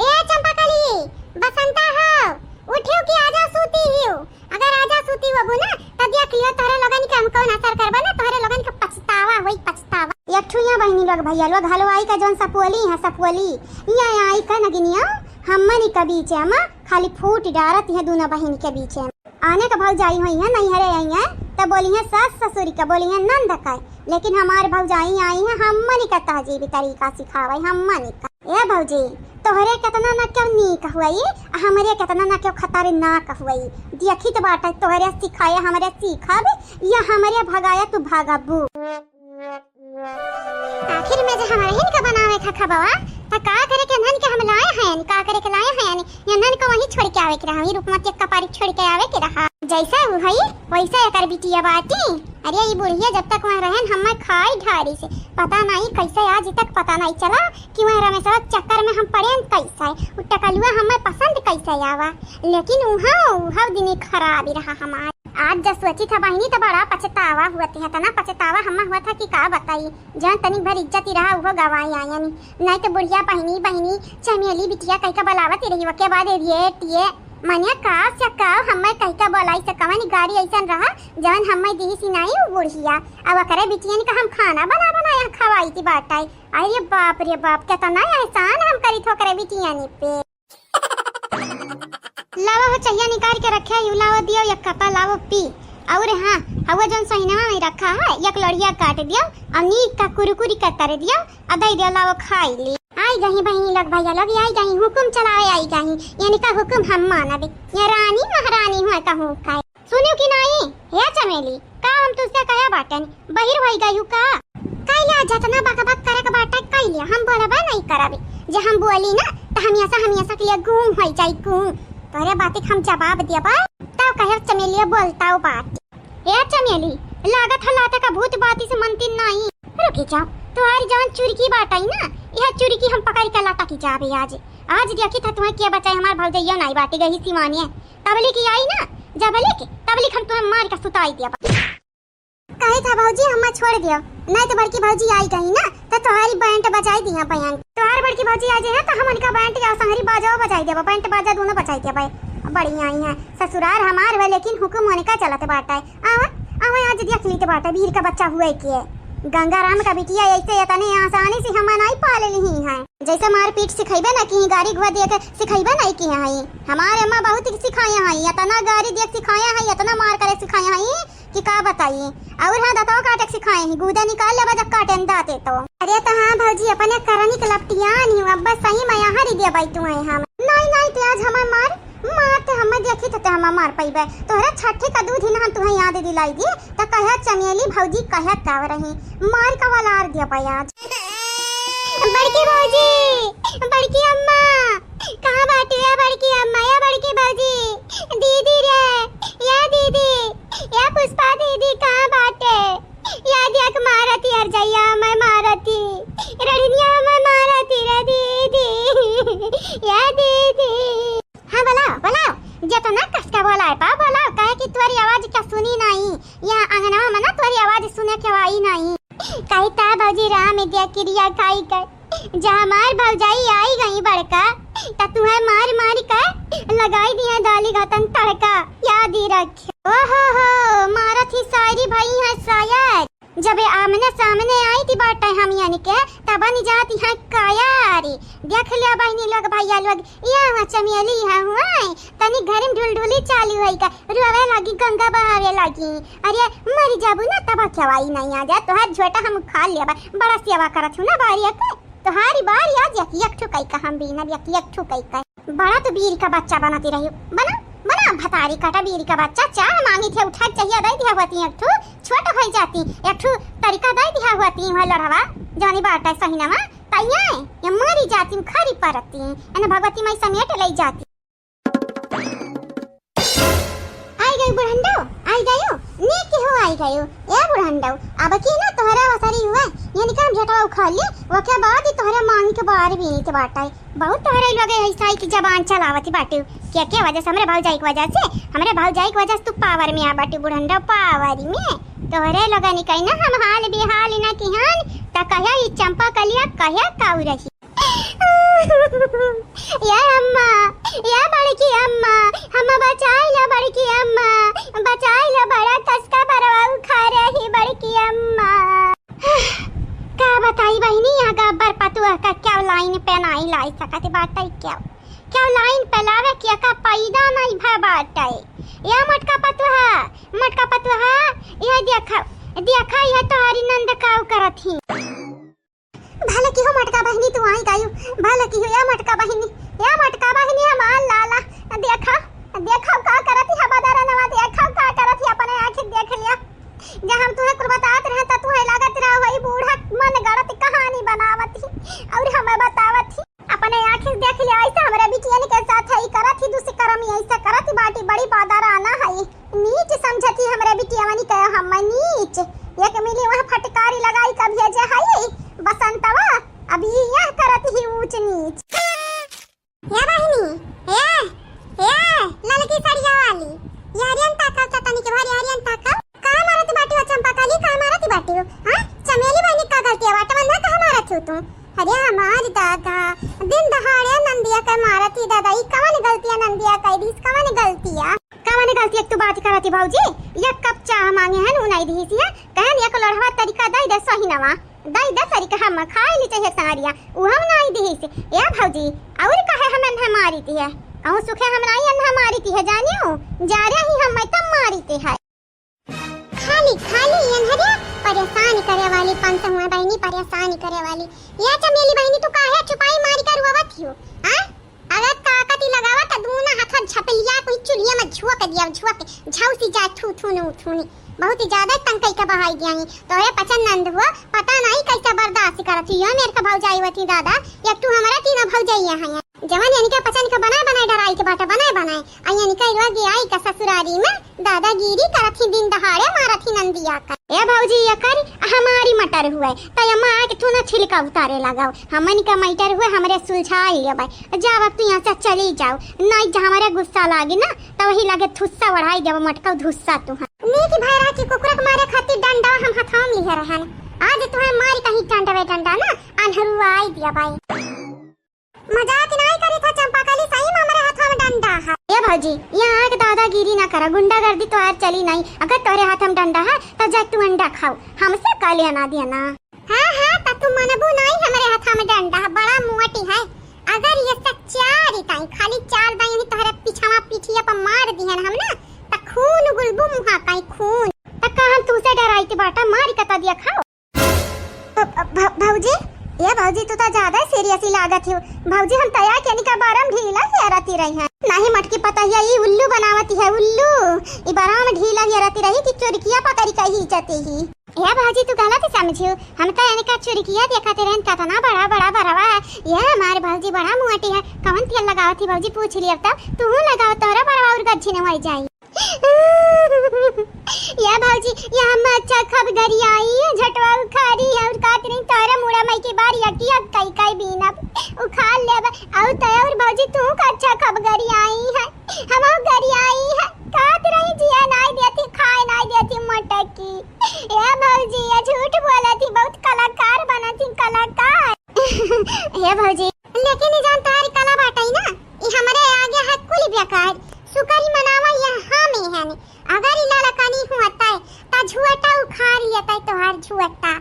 S1: ए चंपाकली बसंता हो उठियो कि आजा सूती हियो, अगर आजा सूती हो ना तब देख लियो तोरे लोगन के हम कौन असर करबा ना तोरे लोगन के पछतावा होई पछतावा। यठुया बहनी लोग भैया लोग हलवाई का जोन सपुअली है सपुअली ये आई का नगिनिया हमनी के बीच में खाली फूट डारत है दोनों बहन के बीच में। आने का भौजाई हुई है नहीं हरे आई है तब बोली है सास ससुरी का बोली है नंद का, लेकिन हमारे भौजाई आई है हमनी का तहजीबी तरीका सिखावे हमनी का। ए भौजी तोहरे कितना ना क्यों नीक हुई हमारे कितना ना क्यों खतारे नाक हुई, देखी तो बाटा तोहरे सिखाया हमारे सीखब या हमारे भगाया तू भागबू। आखिर में जो हमारे हिन का बनावे खा खबवा त का करे के नन के हम लाए हैं का करे के लाए हैं या नन को वहीं छोड़ के आवे के रहा रुकमत एक कपारी छोड़ के आवे के रहा जैसा वो है वैसा एकर बिटिया बाटी। अरे ये बुढ़िया जब तक वहाँ रहन हम खाई ढारी से पता नहीं कैसे आज तक पता नहीं चला कि वहाँ रमेशवा चक्कर में हम पड़े कैसा है टकलुआ हमें पसंद कैसे आवा, लेकिन वहाँ दिन खराब ही रहा हमारा। आज जब सोची था बहनी तो बड़ा पछतावा हुआ था ना, पछतावा हम हुआ था कि का बताई जहाँ तनिक भर इज्जत ही रहा वो गवाई आया नहीं तो बुढ़िया बहनी बहनी चमेली बिटिया कहीं का बलावत रही के बाद ये मनिया का चक्का हमें कहीं का बोलाई से कवन गाड़ी ऐसा रहा जवन हमें दी सिनाई वो बुढ़िया अब करे बिटिया का हम खाना बनाया खवाई थी बाटाई। अरे बाप रे बाप कितना एहसान हम करी थो करे बिटिया पे। लावा हो चाहिए निकाल के रखे लावा दियो एक कपा लावा पी और हाँ हवा जोन सहीना में रखा है एक लड़िया काट दियो और नीक का कुरकुरी का तर दियो अदई दियो लावा खाई ली। आई गई बहनी लोग भैया लोग आई गई हुकुम चलाए आई गई यानी का हुकुम हम मानबे ये रानी महारानी हुआ कहूँ खाए सुनियो कि नहीं हे चमेली का हम तुझसे कहा बाटन बहिर होई गई का कैला जतना बकबक करे के बाटा कैलिया हम बोलबा नहीं करबे जे हम बोली ना तो हमेशा के लिए घूम होई जाई घूम तोरे बात हम जवाब देबा तब कहे चमेलिया बोलताओ बात। ए चमेली लागत हलाता का भूत बाती से मनती नहीं रुकी जाओ तुम्हारी जान चोरी की बात आई ना यह चोरी की हम पकड़ के लाता की जाबे आज देखी था तुम्हें क्या बचाए हमार भौजैया नहीं बाटी गई सिवानी तबली की आई ना जबले के तबली हम तुम्हें मार के सुताई दिया कहे था भौजी हम छोड़ दियो नहीं तो बड़की भौजी आई गई ना तो तुम्हारी बैंड बजाई दिया बयान तुम्हारी बड़की भौजी आ जाए तो हम उनका बैंड या संगरी बाजाओ बजाई देबा बैंड बाजा दोनों बजाई देबा बढ़िया आई है ससुराल हमार है लेकिन हुकुम होने का चलते बाटा है आवा आज देख ली तो बाटा वीर का बच्चा हुए के गंगाराम का बिटिया ऐसे इतने आसानी से हम नहीं पाले नहीं है जैसे मारपीट सिखाइबे ना कि गाड़ी घुआ दे के सिखाइबे नहीं कि है हमारे अम्मा बहुत सिखाया है इतना गाड़ी दे सिखाया है इतना मार करे सिखाया है कि का बताइए और हाँ दताओ काटे सिखाए हैं गुदा निकाल ले जब काटे दाते तो। अरे तो हाँ भौजी अपने करनी के लपटिया नहीं अब बस सही मैं यहाँ ही दे भाई तुम्हें हम नहीं तो आज हमें मार तो हमें देखी तो हम मार पाइबे तोहरा छठे का दूध ही ना तुम्हें याद दिलाई दी तो कहे चमेली भौजी कहे काव रही मार का वाला आर दिया पाई आज। बड़की भौजी बड़की अम्मा कहाँ बाटी है बड़की अम्मा या बड़की भौजी दीदी रे या दीदी या पुष्पा दीदी कहाँ बाटे या देख मारती हर जैया मैं मारती रड़निया मैं मारती रे दीदी या दीदी। हाँ बोलाओ जितना कस का बोला है बोलाओ कहे कि तुम्हारी आवाज खाई नहीं कहीं ता भौजी राम दिया क्रिया खाई कर जहाँ हमार भौजाई आई गई बड़का ता तुम्हें मार मार कर लगाई दिया दाली घातन तड़का याद ही रखे। ओहो हो मारा थी सारी भाई है शायद जब आमने सामने आई थी बाटा हम यानी के तब नहीं जाती है कायारी देख लिया बहनी लोग भैया लोग यहाँ चमेली है हुआ तनी घर में ढुलढुली चालू है का रोवे लगी गंगा बहावे लगी अरे मर जाबू ना तब खवाई नहीं आ जा तोहार झोटा हम खा लिया बड़ा सेवा करत हूं ना बारिया के तोहारी बारी आज एक ठुकई का हम भी ना एक ठुकई का बड़ा तो बीर का बच्चा बनाती रही बना बना भतारी काटा बीरी का बच्चा चाह मांगी थे उठा चाहिए दे दिया होती एक ठू छोटा हो जाती एक ठू तरीका दे दिया होती वह लड़वा जानी बाटा सही ना तैया ये मरी जाती खरी परती एने भगवती माई समेट ले जाती। आई गई बुढ़ंडो आई गयो ने के हो आई गयो ए बुढ़ंडो अब की ना तोहरा वसरी हुआ ये निकाम झटवा उखा ले वो के बाद ही तोहरा मांग के बाहर भी नहीं बाटा बहुत तोहरे लोगे ऐसा की जबान चलावती बाटू क्या वजह से हमरे भौजाई की वजह से हमरे भौजाई की वजह से तू पावर में आ बाटू बुढ़ंडो पावर में तोहरे लोग निकई ना हम हाल बेहाल ना किहान त कहिया ई चंपा कलिया कहिया काऊ रही या अम्मा या बड़की अम्मा हम बचाई ला बड़की अम्मा बचाई ला बड़ा कसका बरवाऊ खा रही बड़की अम्मा। का बताई बहनी यहाँ गब्बर पतुआ का क्या लाइन पे नहीं लाई सकते बाटाई क्या लाइन पे लावे क्या का पैदा नहीं भा बाटाई या मटका पतुआ यह देखा यह तोहरी नंद काऊ करत ही भले की हो मटका बहनी तू आई गायू भले की हो या मटका बहनी हमार लाला देखा का करत है बदारा नवा देखा का करत है अपने आंखें देख लिया जब हम तुम्हें कुछ बताते रहे त तुम्हें लागत रहा वही बूढ़ा मन गलत कहानी बनावत ही और हमें बतावत ही अपने आंखें देख लिया ऐसा हमारे बिटियन के साथ है करत ही दूसरी करम ऐसा करत ही बाटी बड़ी बदारा आना है नीच समझती हमारे बिटियावनी कह हम नीच एक मिली वहां फटकारी लगाई कब भेजे है बसंतवा अभी यह करत ही ऊंच नीच या बहनी ए ललकी सड़िया वाली यारियन ताका तनी के भारी यारियन ताका का मारत बाटी चंपा काली का मारत बाटी हां चमेली बहनी का गलती है बाटा ना का मारत हो तू अरे हमार दादा दिन दहाड़े नंदिया का मारत ही दादा ई कवन गलतियां नंदिया का दिस कवन गलतियां तू बात करती भौजी एक कप चाह मांगे है नु नहीं दी सी कहन एक लड़वा तरीका दई दे सही नवा दई दे तरीका हम खाई ली चाहिए सारिया उ हम नहीं दी सी या भौजी और कहे हमें हमारी थी है औ सुखे हम नहीं अन हमारी थी है जानियो जा रहे ही हम तब मारी थी है खाली अनहरिया परेशान करे वाली पंत हुए बहनी परेशान करे वाली या चमेली बहनी तू काहे छुपाई मारी कर रोवत हियो हां अगर ताकती लगावा त दूना हाथ झपलिया कोई चुलिया में झुक दिया झौसी जा थूनी बहुत ही ज्यादा तंकई का बहाई गया तोरे पचन नंद हुआ पता नहीं कैसा बर्दाश्त करत हियो मेरे का भौजाई वती दादा एक तू हमारा तीन भौजाई है जवान यानी का पचन का बनाए डराई के बाटा बनाए आ यानी का रोगी आई का ससुरारी में दादागिरी करत ही दिन दहाड़े मारत ही नंदिया का ए भौजी ये कर हमारी मटर हुए त अम्मा आके तू ना छिलका उतारे लगाओ हमन का मटर हुए हमरे सुलझाई ले भाई जा वक्त यहां से चली जाओ नहीं जा हमारे गुस्सा लागे ना त वही लगे थुस्सा बढ़ाई देव मटका धुस्सा तू नी की भाई राखी कुकुरक मारे खातिर डंडा हम हथाम लिहे रहन आज तुम्हें मारी कहीं डंडा ना अनहरुआई दिया भाई मजाक नहीं करी था चंपाकली सही में हमारे हाथ में डंडा है ये भौजी यहाँ के दादागिरी ना करा गुंडागर्दी तो आज चली नहीं अगर तोरे हाथ में डंडा है तो जा तू अंडा खाओ हमसे काले ना दिया ना हां त तू मनबू नहीं हमारे हाथ में डंडा है बड़ा मोटी है अगर ये सच्चारी ताई खाली चार दाई नहीं तोहरे पीछावा पीठिया पर मार दिहन हम ना त खून गुलबू मुहा काई खून त का हम तुसे डराई के बाटा मारी कता दिया खाओ भौजी ये भौजी तू तो ज्यादा सीरियसली लागत है भौजी हम तैयार के निका बारम ढीला हेरती रही है नहीं मटकी पता है ये उल्लू बनावती है उल्लू ई बारम ढीला हेरती रही कि चुरकिया पकड़ी कही जाती ही ये भौजी तू गलत समझियो हम तो यानी का चुरकिया देखते रहन कितना बड़ा है ये हमारे भौजी बड़ा मोटी है कवन तेल लगाओ थी भौजी पूछ लिया तब तू लगाओ तोरा बड़ा और गच्छी न होई जाई या भौजी ये हम अच्छा खबरी आई है झटवा उखारी है और कातरी तोरा मुड़ा मई की बार यकी कई बीना उखा लेब और तोर भौजी तू का अच्छा खबरी आई है हम गरी आई है कात रही जिया नहीं देती खाए नहीं देती मटकी या भौजी ये ललकनी हुआता है ता झुआटा उखाड़ लिया ता तोहार झुआटा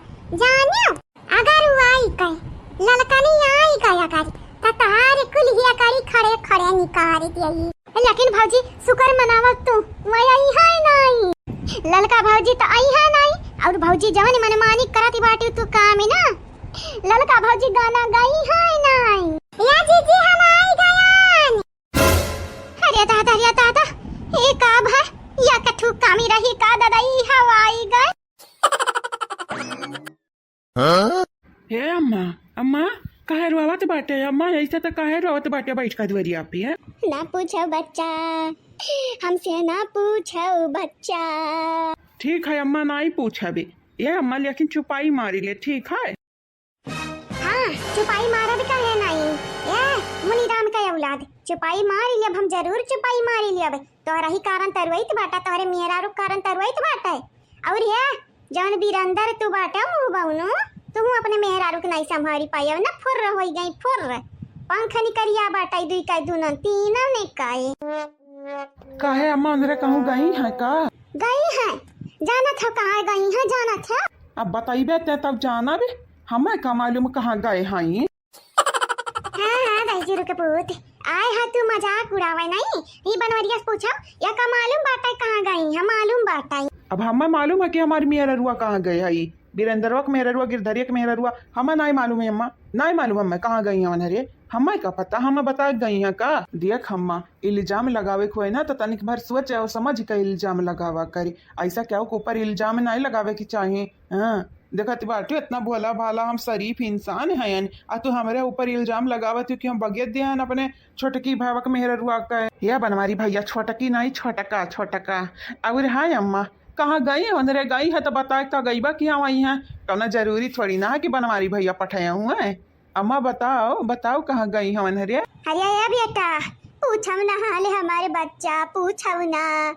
S1: जानियो अगर वो आई कहे ललकनी आई कहे अगर ता तहार कुल हिया करी खड़े खड़े निकाल दियई। लेकिन भौजी शुक्र मनावत तू वही आई है नहीं ललका भौजी तो आई है नहीं और भौजी जवन मनमानी करती बाटी तू काम है ना ललका भौजी गाना गाई है नहीं या जीजी हम आई गयान। अरे दादा ये काब है या कठू कामी रही का दादा ई हवाई गए।
S2: हे अम्मा अम्मा काहे रोवत बाटे अम्मा ऐसे तो काहे रोवत बाटे बैठ का दुवरिया पे है
S1: ना पूछो बच्चा हमसे ना पूछो बच्चा।
S2: ठीक है अम्मा ना ही पूछा बे ये अम्मा लेकिन छुपाई मारी ले ठीक है।
S1: हाँ छुपाई मारा भी काहे नहीं ये मुनीराम का औलाद छुपाई मारी ले हम जरूर छुपाई मारी ले अब तोहरा ही कारण तरवैत बाटा तोहरे मेरा रो कारण तरवैत बाटा है। और ये जौन बीरंदर तू बाटा मुंह बाउनो तुम अपने मेहरारू के नहीं संभारी पाया ना फुर्र हो गई फुर्र पंख निकरिया बाटाई दुई का दुना तीन ने
S2: काहे अम्मा अंदर कहूँ गई है का
S1: गई है जाना था कहाँ गई है जाना था
S2: अब बताइबे तब जाना बे हमें का मालूम कहाँ गए हैं।
S1: हाँ दाईजी रुके पूत आए है तू मजाक उड़ावे नहीं ये बनवरिया से पूछो या का मालूम बाटा कहाँ गई है मालूम बाटा।
S2: अब हमें मालूम है कि हमारी मेहरुआ कहाँ गए है बीरेंद्रवा के मेहरुआ गिरधरिया के मेहरुआ हमें नहीं मालूम है अम्मा नहीं मालूम हमें कहाँ गई है हरे हमें का पता हमें बता गई हैं का देख अम्मा इल्जाम लगावे को है ना तो तनिक भर सोच और समझ का इल्जाम लगावा करे ऐसा क्या के ऊपर इल्जाम नहीं लगावे की चाहिए। हाँ देखत बाटू इतना भोला भाला हम शरीफ इंसान हैं आ तू हमारे ऊपर इल्जाम लगावत हो कि हम बगैर दिया अपने छोटकी भावक मेहरुआ का या बनवारी भैया छोटकी नहीं छोटका और हाँ अम्मा कहाँ गई है अंदर गई है तो बताए का गई बा कि हाँ वही है कहना जरूरी थोड़ी ना है कि बनवारी भैया पठाया हुआ है। अम्मा बताओ कहाँ गई है अनहरिया।
S1: अरे बेटा पूछम ना हाल हमारे बच्चा पूछम ना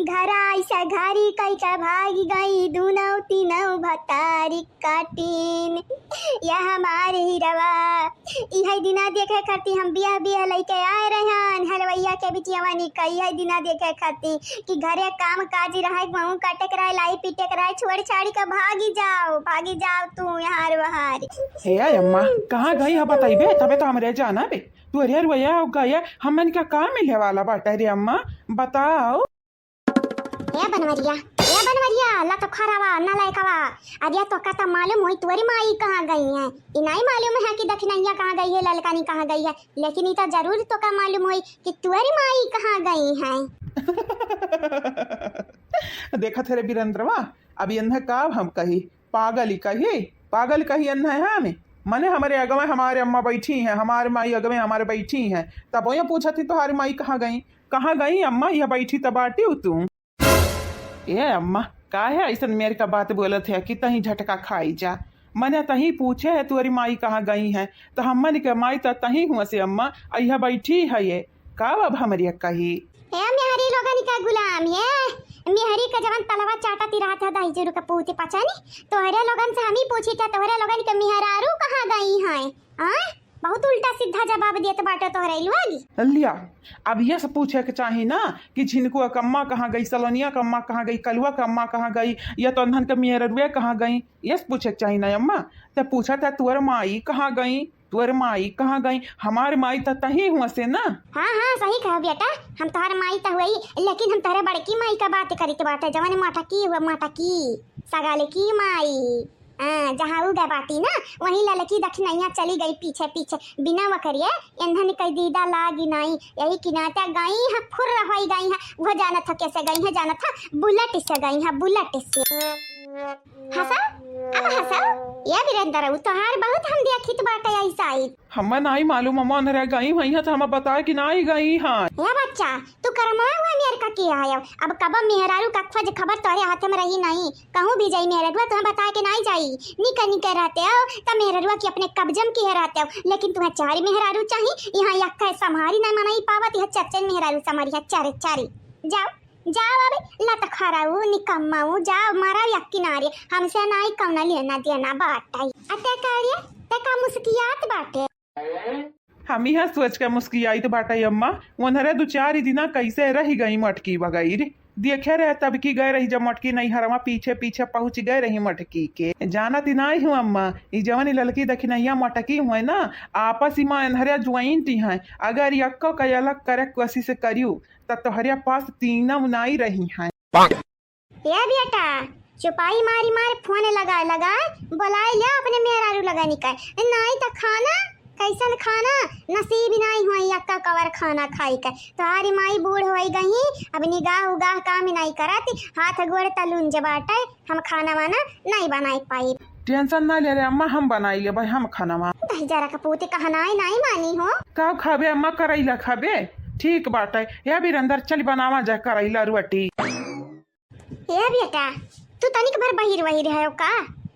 S1: घर ऐसा घरी कई का भागी गई दूनौ तीनौ भतारी काटीन या हमारे ही रवा इहे दिना देखे खाती हम बिया लेके आए रहन हलवैया के बिटियावानी कई है दिना देखे खाती कि घरे काम काज रहे गेहूं काटे कराए लाई पीटे कराए छोड़ छाड़ी का भागी जाओ तू यहाँ वहार।
S2: हे अम्मा कहाँ गई है बताइबे तबे तो हमरे जाना बे तू अरे रुया हो गया हमन का काम मिले वाला बाटा रे अम्मा बताओ।
S1: ए बनवरिया ला तो खरावा ना लायकवा अरे तो का मालूम होई तुम्हारी माई कहाँ गई है ई नहीं मालूम है कि दक्षिणैया कहाँ गई है ललकानी कहाँ गई है लेकिन इतना जरूर तो का मालूम होई कि तुम्हारी माई कहाँ गई है।
S2: देखा थे रे बीरेंद्रवा अब यंधा का हम कही पागल कही यंधा है हमें मने हमारे अगवे हमारे अम्मा बैठी हैं हमारे माई अगवे हमारे बैठी हैं तब वो पूछा थी तुम्हारी माई कहाँ गई अम्मा यह बैठी तबाटी हो तू ये अम्मा का है ऐसा मेरे का बात बोलत है कि तही झटका खाई जा मने तही पूछे है तुम्हारी माई कहाँ गई है तो हमन के माई तो तही हुआ से अम्मा यह बैठी है ये का अब हमारी कही
S1: मेहरी लोगन का गुलाम ये मेहरी का जवन तलवा चाटा तिरा था दाई जरू का पूछे पचानी तोहरे लोगन से हम ही पूछी था तोहरे लोगन के मेहरारू कहाँ गई हैं हां बहुत उल्टा सीधा जवाब देत बाटे तोहरे लुआगी
S2: लिया अब यह सब पूछे के चाही ना कि झिनको कम्मा कहाँ गई सलोनिया कम्मा कहाँ गई कलुआ कम्मा कहाँ गई या तो अंधन के मेहरुआ कहाँ गई ये पूछे के चाही ना अम्मा तो पूछा था तुअर माई कहाँ गई हमारे माई तो तही हुआ से ना।
S1: हाँ सही कहा बेटा हम तुम्हारे माई तो हुई लेकिन हम तुम्हारे बड़की माई का बात करी बाटे जवान माटा की सगाले की माई जहाँ उगा बाटी ना वहीं ललकी दक्षिणैया चली गई पीछे बिना वकरिए इंधन कई दीदा लागी नहीं यही किनाता गई है फुर रही गई है वो जाना था कैसे गई है जाना था बुलेट से गई है बुलेट से। हंसा ये बीरेंद्र तोहार बहुत हम देखित बाटे ऐसा
S2: हमें नहीं मालूम अम्मा अंदर गई वही है तो हमें बताए कि नहीं गई हाँ
S1: या बच्चा तू करमवा हुआ मेरे का किया है अब कब मेहरारू का खोज खबर तोरे हाथ में रही नहीं कहूँ भी जाई मेहरुआ तुम्हें बता के नहीं जाई निकल रहते हो तब मेहरुआ की अपने कब्जम की रहते हो लेकिन तुम्हें चारी मेहरारू चाहिए यहाँ यक्का समारी नहीं मनाई पावत यह चर्चन मेहरारू समारी है चारी जाओ अबे लत खराऊ निकम्माऊ जाओ मारा यक्की नारी हमसे नहीं कौना लेना देना बाटाई अते कार्य तका मुस्कियात बाटे
S2: हम यहाँ सोच के मुस्कियाई तो बाटा अम्मा वनरे दो चार दिना कैसे रही गई मटकी बगैर
S3: देखे रहे तब की गए रही जब मटकी नहीं हरवा पीछे पीछे पहुंच गए रही मटकी के जाना ती नहीं हूँ अम्मा ई जवन ई लड़की दखिनैया मटकी हुए ना आपस ही में अनहरिया ज्वाइंट है अगर यक्को का अलग करे कोशिश करियो तब तोहरिया पास तीना नहीं रही हैं।
S1: ये बेटा चुपाई मारी मार फोन लगा बुलाए ले अपने मेहरारू लगा निकाल नहीं तो खाना कैसन खाना नसीब नहीं हुआ यक्का कवर खाना खाई का तुम्हारी माई बूढ़ हो गई अब निगाह उगाह काम ही नहीं कराती हाथ गोड़ तलून जबाटे हम खाना वाना नहीं बनाई पाई।
S3: टेंशन ना ले रे अम्मा हम बनाई ले भाई हम खाना मा
S1: जरा कपूती कहनाई नहीं मानी हो
S3: का खाबे अम्मा करैला खाबे ठीक बाटे या भी अंदर चल बनावा जाए करैला रोटी।
S1: ये बेटा तू तनिक भर बहिर वहिर है का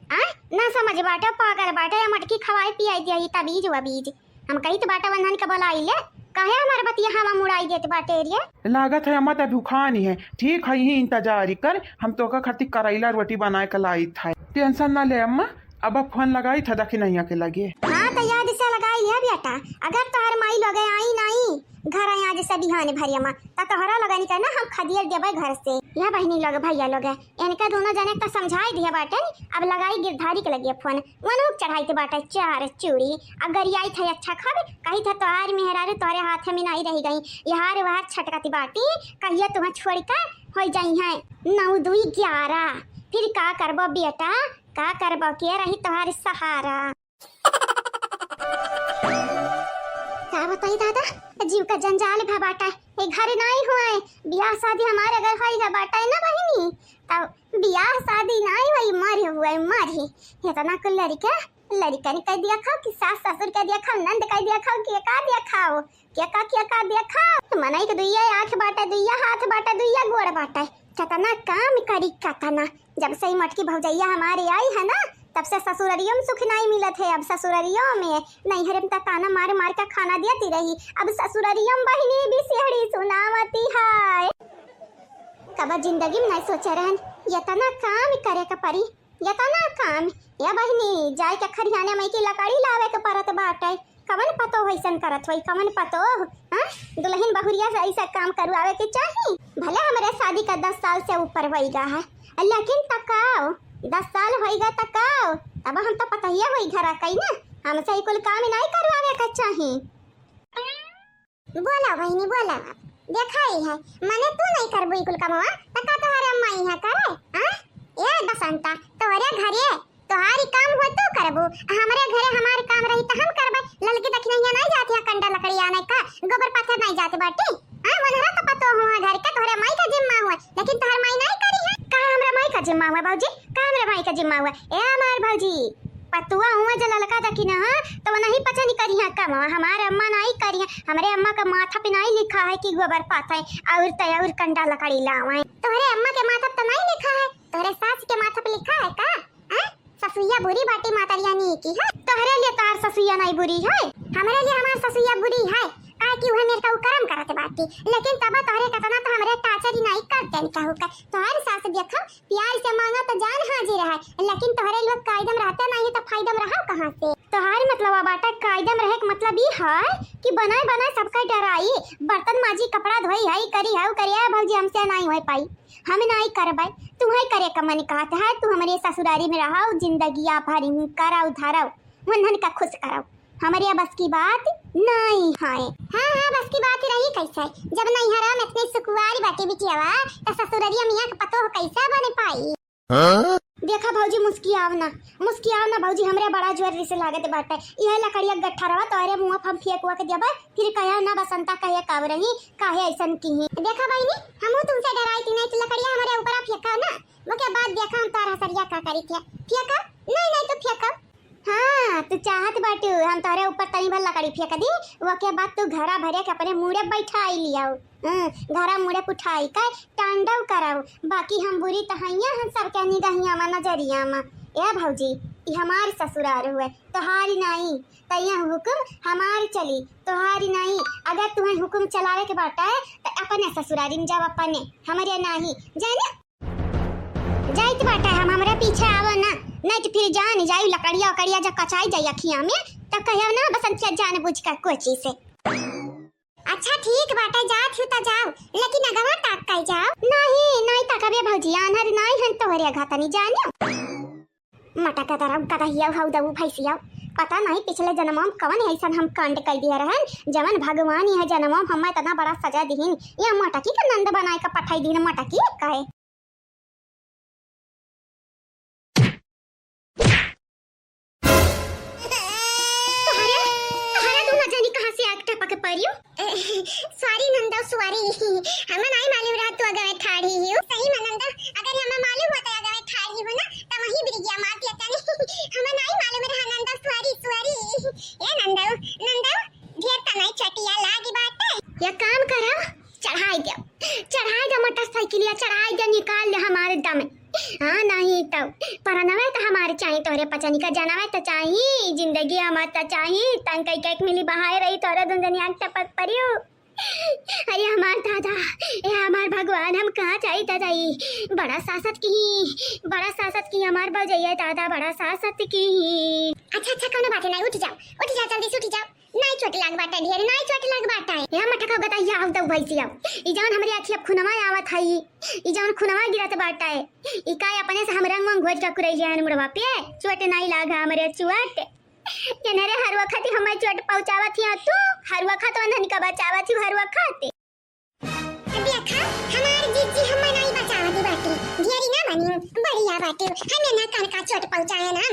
S1: आ ना समझ बाटा पागल बाटा या मटकी खवाए पियाई दिया तबीज हुआ बीज हम कही तो बाटा बंधन का बोलाई ले काहे हमारे बतिया हवा मुड़ाई देते बाटे एरिया
S3: लागत है अम्मा तब भूखानी है ठीक है ही इंतजार कर हम तो का खातिर करैला रोटी बनाए के लाई था टेंशन ना ले अम्मा अब फोन लगाई था दखी नहीं के लगे।
S1: हाँ तो याद से लगाई लिया बेटा अगर तोहर माई लोग आई नहीं घर आया जैसे बिहान भरिया माँ तोहरा लगा नहीं करना हम खदियर देवे घर से यह बहनी लोग भैया लोग है इनका दोनों जने तो समझाई दिया बाटे अब लगाई गिरधारी के लगे फोन मनोक चढ़ाई थे बाटे चार चूड़ी अगर आई थे अच्छा खावे कही था तोहार मेहरारू तोहरे हाथ में नहीं रह गई यार वहां छटकती बाटी कहिए तुम्हें छोड़ कर हो जाई है 9 2 11 फिर का करबो बेटा का करबो के रही तुम्हारे सहारा। क्या बताई दादा जीव का जंजाल भा बाटा है घर नहीं हुआ है ब्याह शादी हमारे घर हाई जा बाटा है ना बहनी तब ब्याह शादी नहीं हुई मरे हुए मरे इतना कुल लड़का ने कह दिया खाओ कि सास ससुर कह दिया खाओ नंद कह दिया खाओ क्या का दिया खाओ मनाई के दुइया आंख बाटा दुइया हाथ बाटा दुइया गोड़ बाटा कतना काम करी कतना जब से ही मटकी भौजैया हमारे आई है ना तब से ससुररियों में सुख नहीं मिलत है अब ससुररियों में नहीं हरम तक ताना मार मार का खाना देती रही अब ससुररियों में बहनी भी सिहड़ी सुनावती है कब जिंदगी में नहीं सोचे रहन यतना काम करे का परी यतना काम या बहनी जाए के खरियाने में की लकड़ी लावे के परत बाटे कवन पतो वैसन करत होई कवन पतो हां दुल्हन बहुरिया से ऐसा काम करवावे के चाहिए भले हमारे शादी का 10 साल से ऊपर होईगा है लेकिन तकाओ 10 साल होईगा तकाओ अब हम तो पता ही होई घर कई ना हमसे कुल काम नहीं करवावे का चाहिए। बोला बहनी बोला देखाई है मने तू नहीं करबो कुल कामवा तका तोहरे अम्मा ही है करे हां ए बसंता तोरे घरे तोहारी काम हो तो करबो हमारे घरे हमार काम रही तो हम करबे ललकी दखिनैया नहीं जाती है कंडा लकड़ी आने का गोबर पत्थर नहीं जाते बाटी हां मनहरा तो पतो हुआ घर का तोहरे माई का जिम्मा हुआ लेकिन तोहर माई नहीं करी है का हमरा माई का जिम्मा हुआ भौजी का हमरा माई का जिम्मा हुआ ए हमार भौजी पतुआ हुआ जो ललका दखिना तो वो नहीं पता नहीं करी है कम हमारे अम्मा नहीं करी है हमारे अम्मा का माथा पे नहीं लिखा है कि गोबर पाथा है और तय और कंडा लकड़ी लावे तोहरे अम्मा के माथा पे नहीं लिखा है तोहरे सास के माथा पे लिखा है का ससुइया बुरी बाटी मातरिया नहीं की है तोहरे लिए तार ससुइया नहीं बुरी है हमारे लिए हमार ससुइया बुरी है काहे कि वह मेरे का कर्म करत बाटी लेकिन तब तोहरे कतना तो हमरे टाचरी नहीं करते कहू का तोहर सास देखो प्यार से मांगा तो जान हाजिर है लेकिन तोहरे लोग कायदम रहते नहीं तो फायदम रहा कहां से तोहर मतलब बाटा कायदम रहे का मतलब ई है कि बनाए बनाए सबका डराई बर्तन माजी कपड़ा धोई है करी है करिया भौजी हमसे नहीं होई पाई हम नहीं करबै तुम्हें करे का मन कहता है तू हमारे ससुरारी में रहो जिंदगी भरी कराओ धराओ वंधन का खुश कराओ हमारे बस की बात नहीं है। हाँ बस की बात ही रही कैसे जब नहीं हराम इतने सुकुवारी बाटी बिटियावा तो ससुरारिया मियां का पतो कैसा बने पाई देखा भौजी मुस्कियाव ना भौजी हमरे बड़ा जोर से लागत बाटे यह लकड़िया गट्ठा रवा तोरे मुंह फम फेंकवा के देबा फिर कहे ना बसंता कहे काव रही काहे ऐसन की है देखा बहनी हमहू तुमसे डराई थी नहीं तो लकड़िया हमारे ऊपर फेंका ना वो के बाद देखा हम तारा सरिया का करी थी फेंका नहीं तो फेंका हाँ तू चाहत बाटू हम तोरे ऊपर तनी भर लकड़ी फेंक दी वो के बाद तू घरा भरे के अपने मुड़े बैठाई लियाओ घरा मुड़े पुठाई का टांडव कराओ बाकी हम बुरी तहैया हम सबके निगाहिया में नजरिया में ए भौजी ये हमार ससुराल हुए तोहारी नहीं तैया हुक्म हमार चली तोहारी नहीं अगर तुम्हें हुक्म चलावे के बाटा है तो अपने ससुरारी में जाओ अपने हमारे नहीं जाने जाइत बाटा हम हमारे पीछे आवो ना नहीं तो फिर जान जाई लकड़िया उकड़िया जब कचाई जाई अखियां में तब कहियो ना बसंतिया जान बुझ कर कोची से अच्छा ठीक बाटे, जात हूँ तो जाओ, लेकिन अगवा ताक कर जाओ। नहीं ताकबे भौजी, आनर नहीं हन तोहरे घाता नहीं जानियो। मटका तरफ कतहिया हाउ दबू भैसिया, पता नहीं पिछले जन्म में कवन ऐसा हम कांड कर दिया रहन, जवन भगवान यह जन्म में हमें इतना बड़ा सजा दीहिन, या मटकी का नंद बनाए का पठाई दीन मटकी कहे। सॉरी नंदा, सॉरी, हमें नहीं मालूम रहा तू अगवे ठाड़ी हो। सही में नंदा, अगर हमें मालूम होता अगवे ठाड़ी हो ना तो वही बिरगिया मार दिया तने। हमें नहीं मालूम रहा नंदा, सॉरी। ए नंदा ढेर तनाई चटिया लागी बाटे। ये काम करो, चढ़ाई दे मोटरसाइकिलिया, चढ़ाई दे, निकाल दे हमारे दम। हाँ नहीं तो परनवे तो हमारे चाहिए, तोरे पचनी का जानवे तो चाहिए, जिंदगी हमार तो चाहिए। तंग कई कैक मिली बहाए रही तोरे दुनिया टपक परियो। अरे हमार दादा, ये हमार भगवान, हम कहाँ चाहिए दादाई, बड़ा सासत की हमार बजैया दादा, बड़ा सासत की। अच्छा कोनो बात नहीं, उठ जाओ जल्दी से उठ जाओ। नहीं चोट लाग बाटा ढेर, नहीं चोट लाग बाटा है। या मटका गता या आउ दउ भैसी आउ, ई जवन हमरे आखिया खुनवा आवत हई, ई जवन खुनवा गिरत बाटा है, ई काय अपने से हम रंग मंग घोज टकुरै जहन मुड़वा पे चोट नहीं लागा हमरे चुआट। केनरे हर वक्त हम चोट पहुंचावत हिया, तू हर वक्त वंधन का बचावत ही हर वक्त। देखा हमार जीजी हम नहीं बचावत बाटे, ढेरी ना बनी बढ़िया बाटे, हमें ना कान का चोट पहुंचाया ना।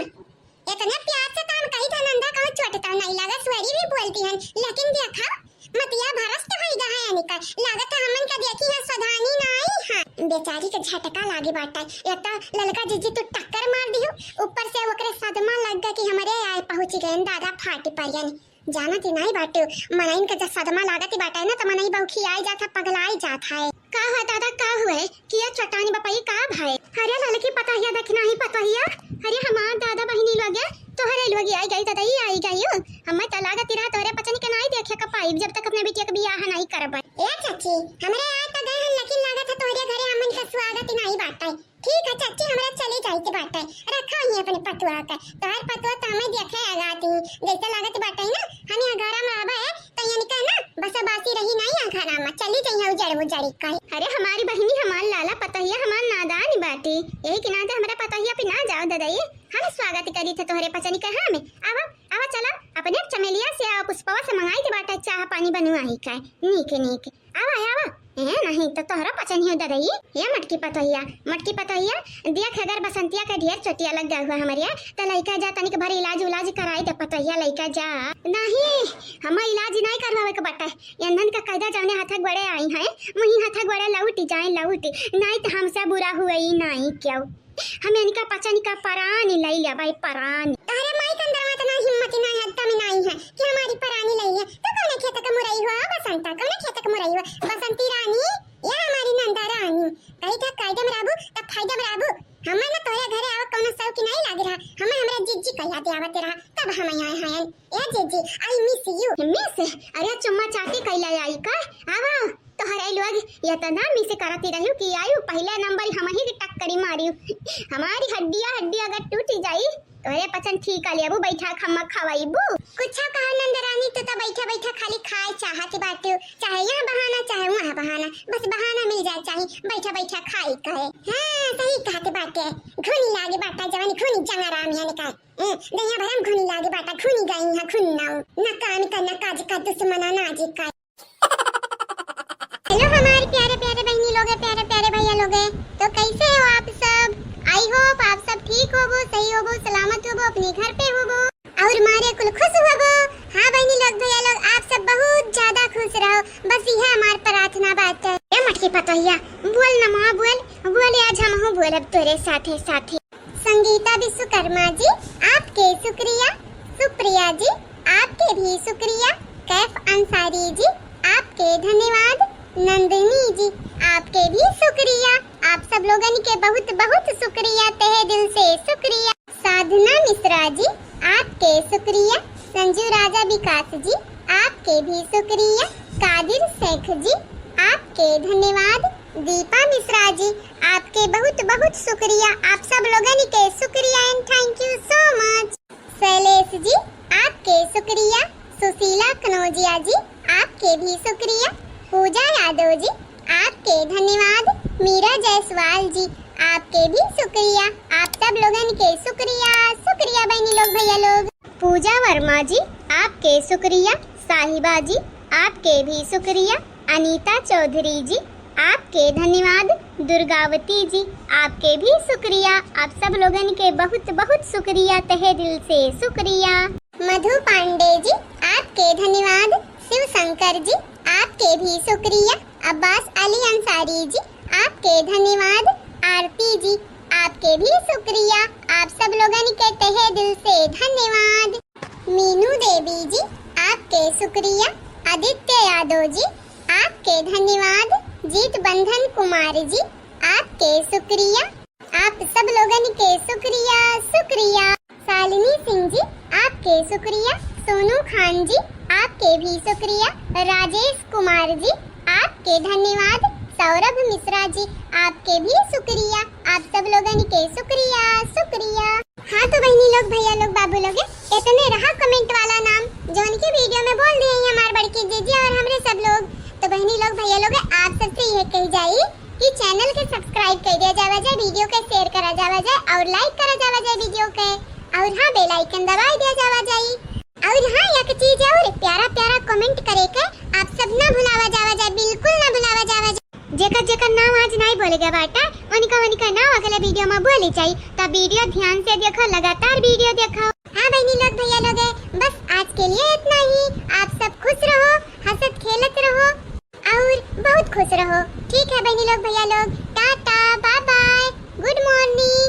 S1: इतना प्यार से काम कही था नंदा, कहूं चोट तो नहीं लगा, स्वरी भी बोलती हैं, लेकिन देखा मतिया भरस्त होई गा है निका, लागत हमन का देखी है सधानी नहीं है। बेचारी के झटका लागे बाटा, एता ललका जीजी तो टक्कर मार दियो, ऊपर से ओकरे सदमा लग गया कि हमरे आए पहुंच गए दादा फाटी परियन। जानत नहीं बाटे, मनइन का जब सदमा लागत बाटा है ना तो मनई बहुखी आई जाता, पगलाई जात है। का हुआ दादा, का हुए किया चटानी बपाई का भाई? अरे ललकी पता हिया देखना ही पता हिया, अरे हमार दादा बहिनी लोग तोहरे लोग आई गई दादा ही आई गई हो, हमें तो लागत रहा तोरे पचन के नहीं देखे का पाई जब तक अपने बिटिया के बियाह नहीं करब। ए चाची हमरे आए त गए हैं, लेकिन लागत है तोरे घरे हमन का स्वागत नहीं बाटा। ठीक है चाची, हमरा चले जाई के बाटा, रखा ही अपने पतुआ का, तोहर पतुआ तो हमें देखे आगाती जैसे लागत बाटा ना, हम घरा में आबे तो ये निका ना बस बासी रही नहीं घरा में, चली जाई उजड़ी का। अरे हमारी बहिनी हमार लाला पतहिया, हमार नादान बाटी, यही के नाते हमरा पतहिया पे ना जाओ दादाई, हम स्वागत करी थे तोहरे पचनी का। हाँ में आवा चला अपने चमेलिया से पुष्पवा से मंगाई के बाटा चाह पानी बनवाई का, नीक आवा ए नहीं तो तोहरा पचनी हो दादाई। ये मटकी पतहिया देख, अगर बसंतिया का ढेर चटिया लग गया हुआ हमारे तो लइका जा तनिक भर इलाज कराई दे पतहिया, लइका जा। नहीं हम इलाज नहीं करवावे के बाटा, यंधन का कायदा जौने हाथ गड़े आई है वही हाथ गड़े लौट जाए, नहीं तो हमसे बुरा हुआ ही नहीं क्यों, हम इनका पचनी का परानी लई लिया भाई, परानी। अरे माई कंदरवा तो ना हिम्मत ना है दम नहीं है कि हमारी परानी लई है, तो कौन खेत का मुरई हुआ बसंता, कौन खेत का मुरई हुआ बसंती रानी या हमारी नंदा रानी। कही था कायदम राबू तब फायदम राबू, हमें ना तोरे घरे आवा कोनो सौ की नहीं लाग रहा, हमें हमरा जीजी कह याद आवत रहा, तब हम आए हैं। ए जीजी आई मिस यू। मिस? अरे चुम्मा चाटी कैला आई का, आवा तोहरे लोग ये तो ना मिस करती रहू कि आयु पहले नंबर हम ही टक्करी मारियो, हमारी हड्डी अगर टूट जाई तोरे पचन ठीक आ लेबू, बैठा खम्मा खवाईबू। कुछ कहा नंदरानी तो बैठा खाली खाए चाहत बाटे, चाहे यहाँ बहाना चाहे वहाँ बहाना, बस बहाना मिल जाए चाहिए, बैठा खाई कहे। हाँ सही कहते बाटे, घुनी लागे बाटा जवानी घुनी जंगराम है निकाल, दहिया भरम घुनी लागे बाटा, घुनी गई है घुन्नाऊ न काम का न काज का दुश्मना नाजी का। हेलो हमारे प्यारे बहनी लोग, प्यारे भैया लोग, तो कैसे हो आप सब? आई होप आप सब ठीक होबो, सही होबो, सलामत होबो, अपने घर पे होबो और मारे कुल खुश होबो। हाँ बहनी लोग भैया लोग, आप सब बहुत ज्यादा खुश रहो, बस यह हमारी प्रार्थना बात है। ये मटकी पतहिया बोल ना माँ, बोल आज हम हो बोल अब तेरे साथे। संगीता विश्वकर्मा जी आपके शुक्रिया, सुप्रिया जी आपके भी शुक्रिया, कैफ अंसारी जी आपके धन्यवाद, नंदिनी जी आपके भी शुक्रिया, आप सब लोगन के बहुत शुक्रिया, तहे दिल से शुक्रिया। साधना मिश्रा जी आपके शुक्रिया, संजू राजा विकास जी आपके भी शुक्रिया, कादिर शेख जी आपके धन्यवाद, दीपा मिश्रा जी आपके बहुत शुक्रिया, आप सब लोगन के शुक्रिया and thank you so much. Shailesh ji आपके शुक्रिया, सुशीला कनौजिया जी आपके आपके भी शुक्रिया। पूजा यादव जी, आपके धन्यवाद। मीरा जायसवाल जी, आपके भी शुक्रिया। आप सब लोगन के शुक्रिया शुक्रिया बहनी लोग भैया लोग। पूजा वर्मा जी, आपके शुक्रिया। साहिबा जी, आपके भी शुक्रिया। अनीता चौधरी जी, आपके धन्यवाद। दुर्गावती जी, आपके भी शुक्रिया। आप सब लोगन के बहुत बहुत शुक्रिया, तहे दिल से शुक्रिया। मधु पांडे जी, आपके धन्यवाद। शिव शंकर जी, आपके भी शुक्रिया। अब्बास अली अंसारी जी, आपके धन्यवाद। आरती जी, आपके भी शुक्रिया। आप सब लोगन के तहे दिल से धन्यवाद। मीनू देवी जी, आपके शुक्रिया। आदित्य यादव जी, आपके धन्यवाद। जीत बंधन कुमार जी, आपके शुक्रिया। आप सब लोगन के शुक्रिया शुक्रिया। शालिनी सिंह जी, आपके शुक्रिया। सोनू खान जी, आपके भी शुक्रिया। राजेश कुमार जी, आपके धन्यवाद। सौरभ मिश्रा जी, आपके भी शुक्रिया। आप सब लोगन के शुक्रिया शुक्रिया। हाँ तो बहनी लोग भैया लोग बाबू लोग इतने रहा कमेंट वाला नाम जो उनकी वीडियो में बोल दिए हमारे बड़की जीजी और हमरे सब लोग। तो बहनी लोग भैया लोग आप सबसे यह कही जाए कि चैनल के सब्सक्राइब कर दिया जावा जाए, वीडियो के शेयर करा जावा जाए और लाइक करा जावा जाए वीडियो के, और हाँ बेल आइकन दबा दिया जावा जाए। और हाँ एक चीज और प्यारा प्यारा कमेंट करे के आप सब ना भुलावा जावा जाए, बिल्कुल ना भुलावा जावा जाए। जेकर जेकर नाम आज नहीं बोले गया बाटा उनका नाम अगला वीडियो में बोले चाहिए। तो वीडियो ध्यान से देखो, लगातार वीडियो देखो। हाँ बहनी लोग भैया लोग बस आज के लिए इतना ही। आप सब खुश रहो, हंसत खेलत रहो और बहुत खुश रहो। ठीक है बहनी लोग भैया लोग, tata bye bye, good morning.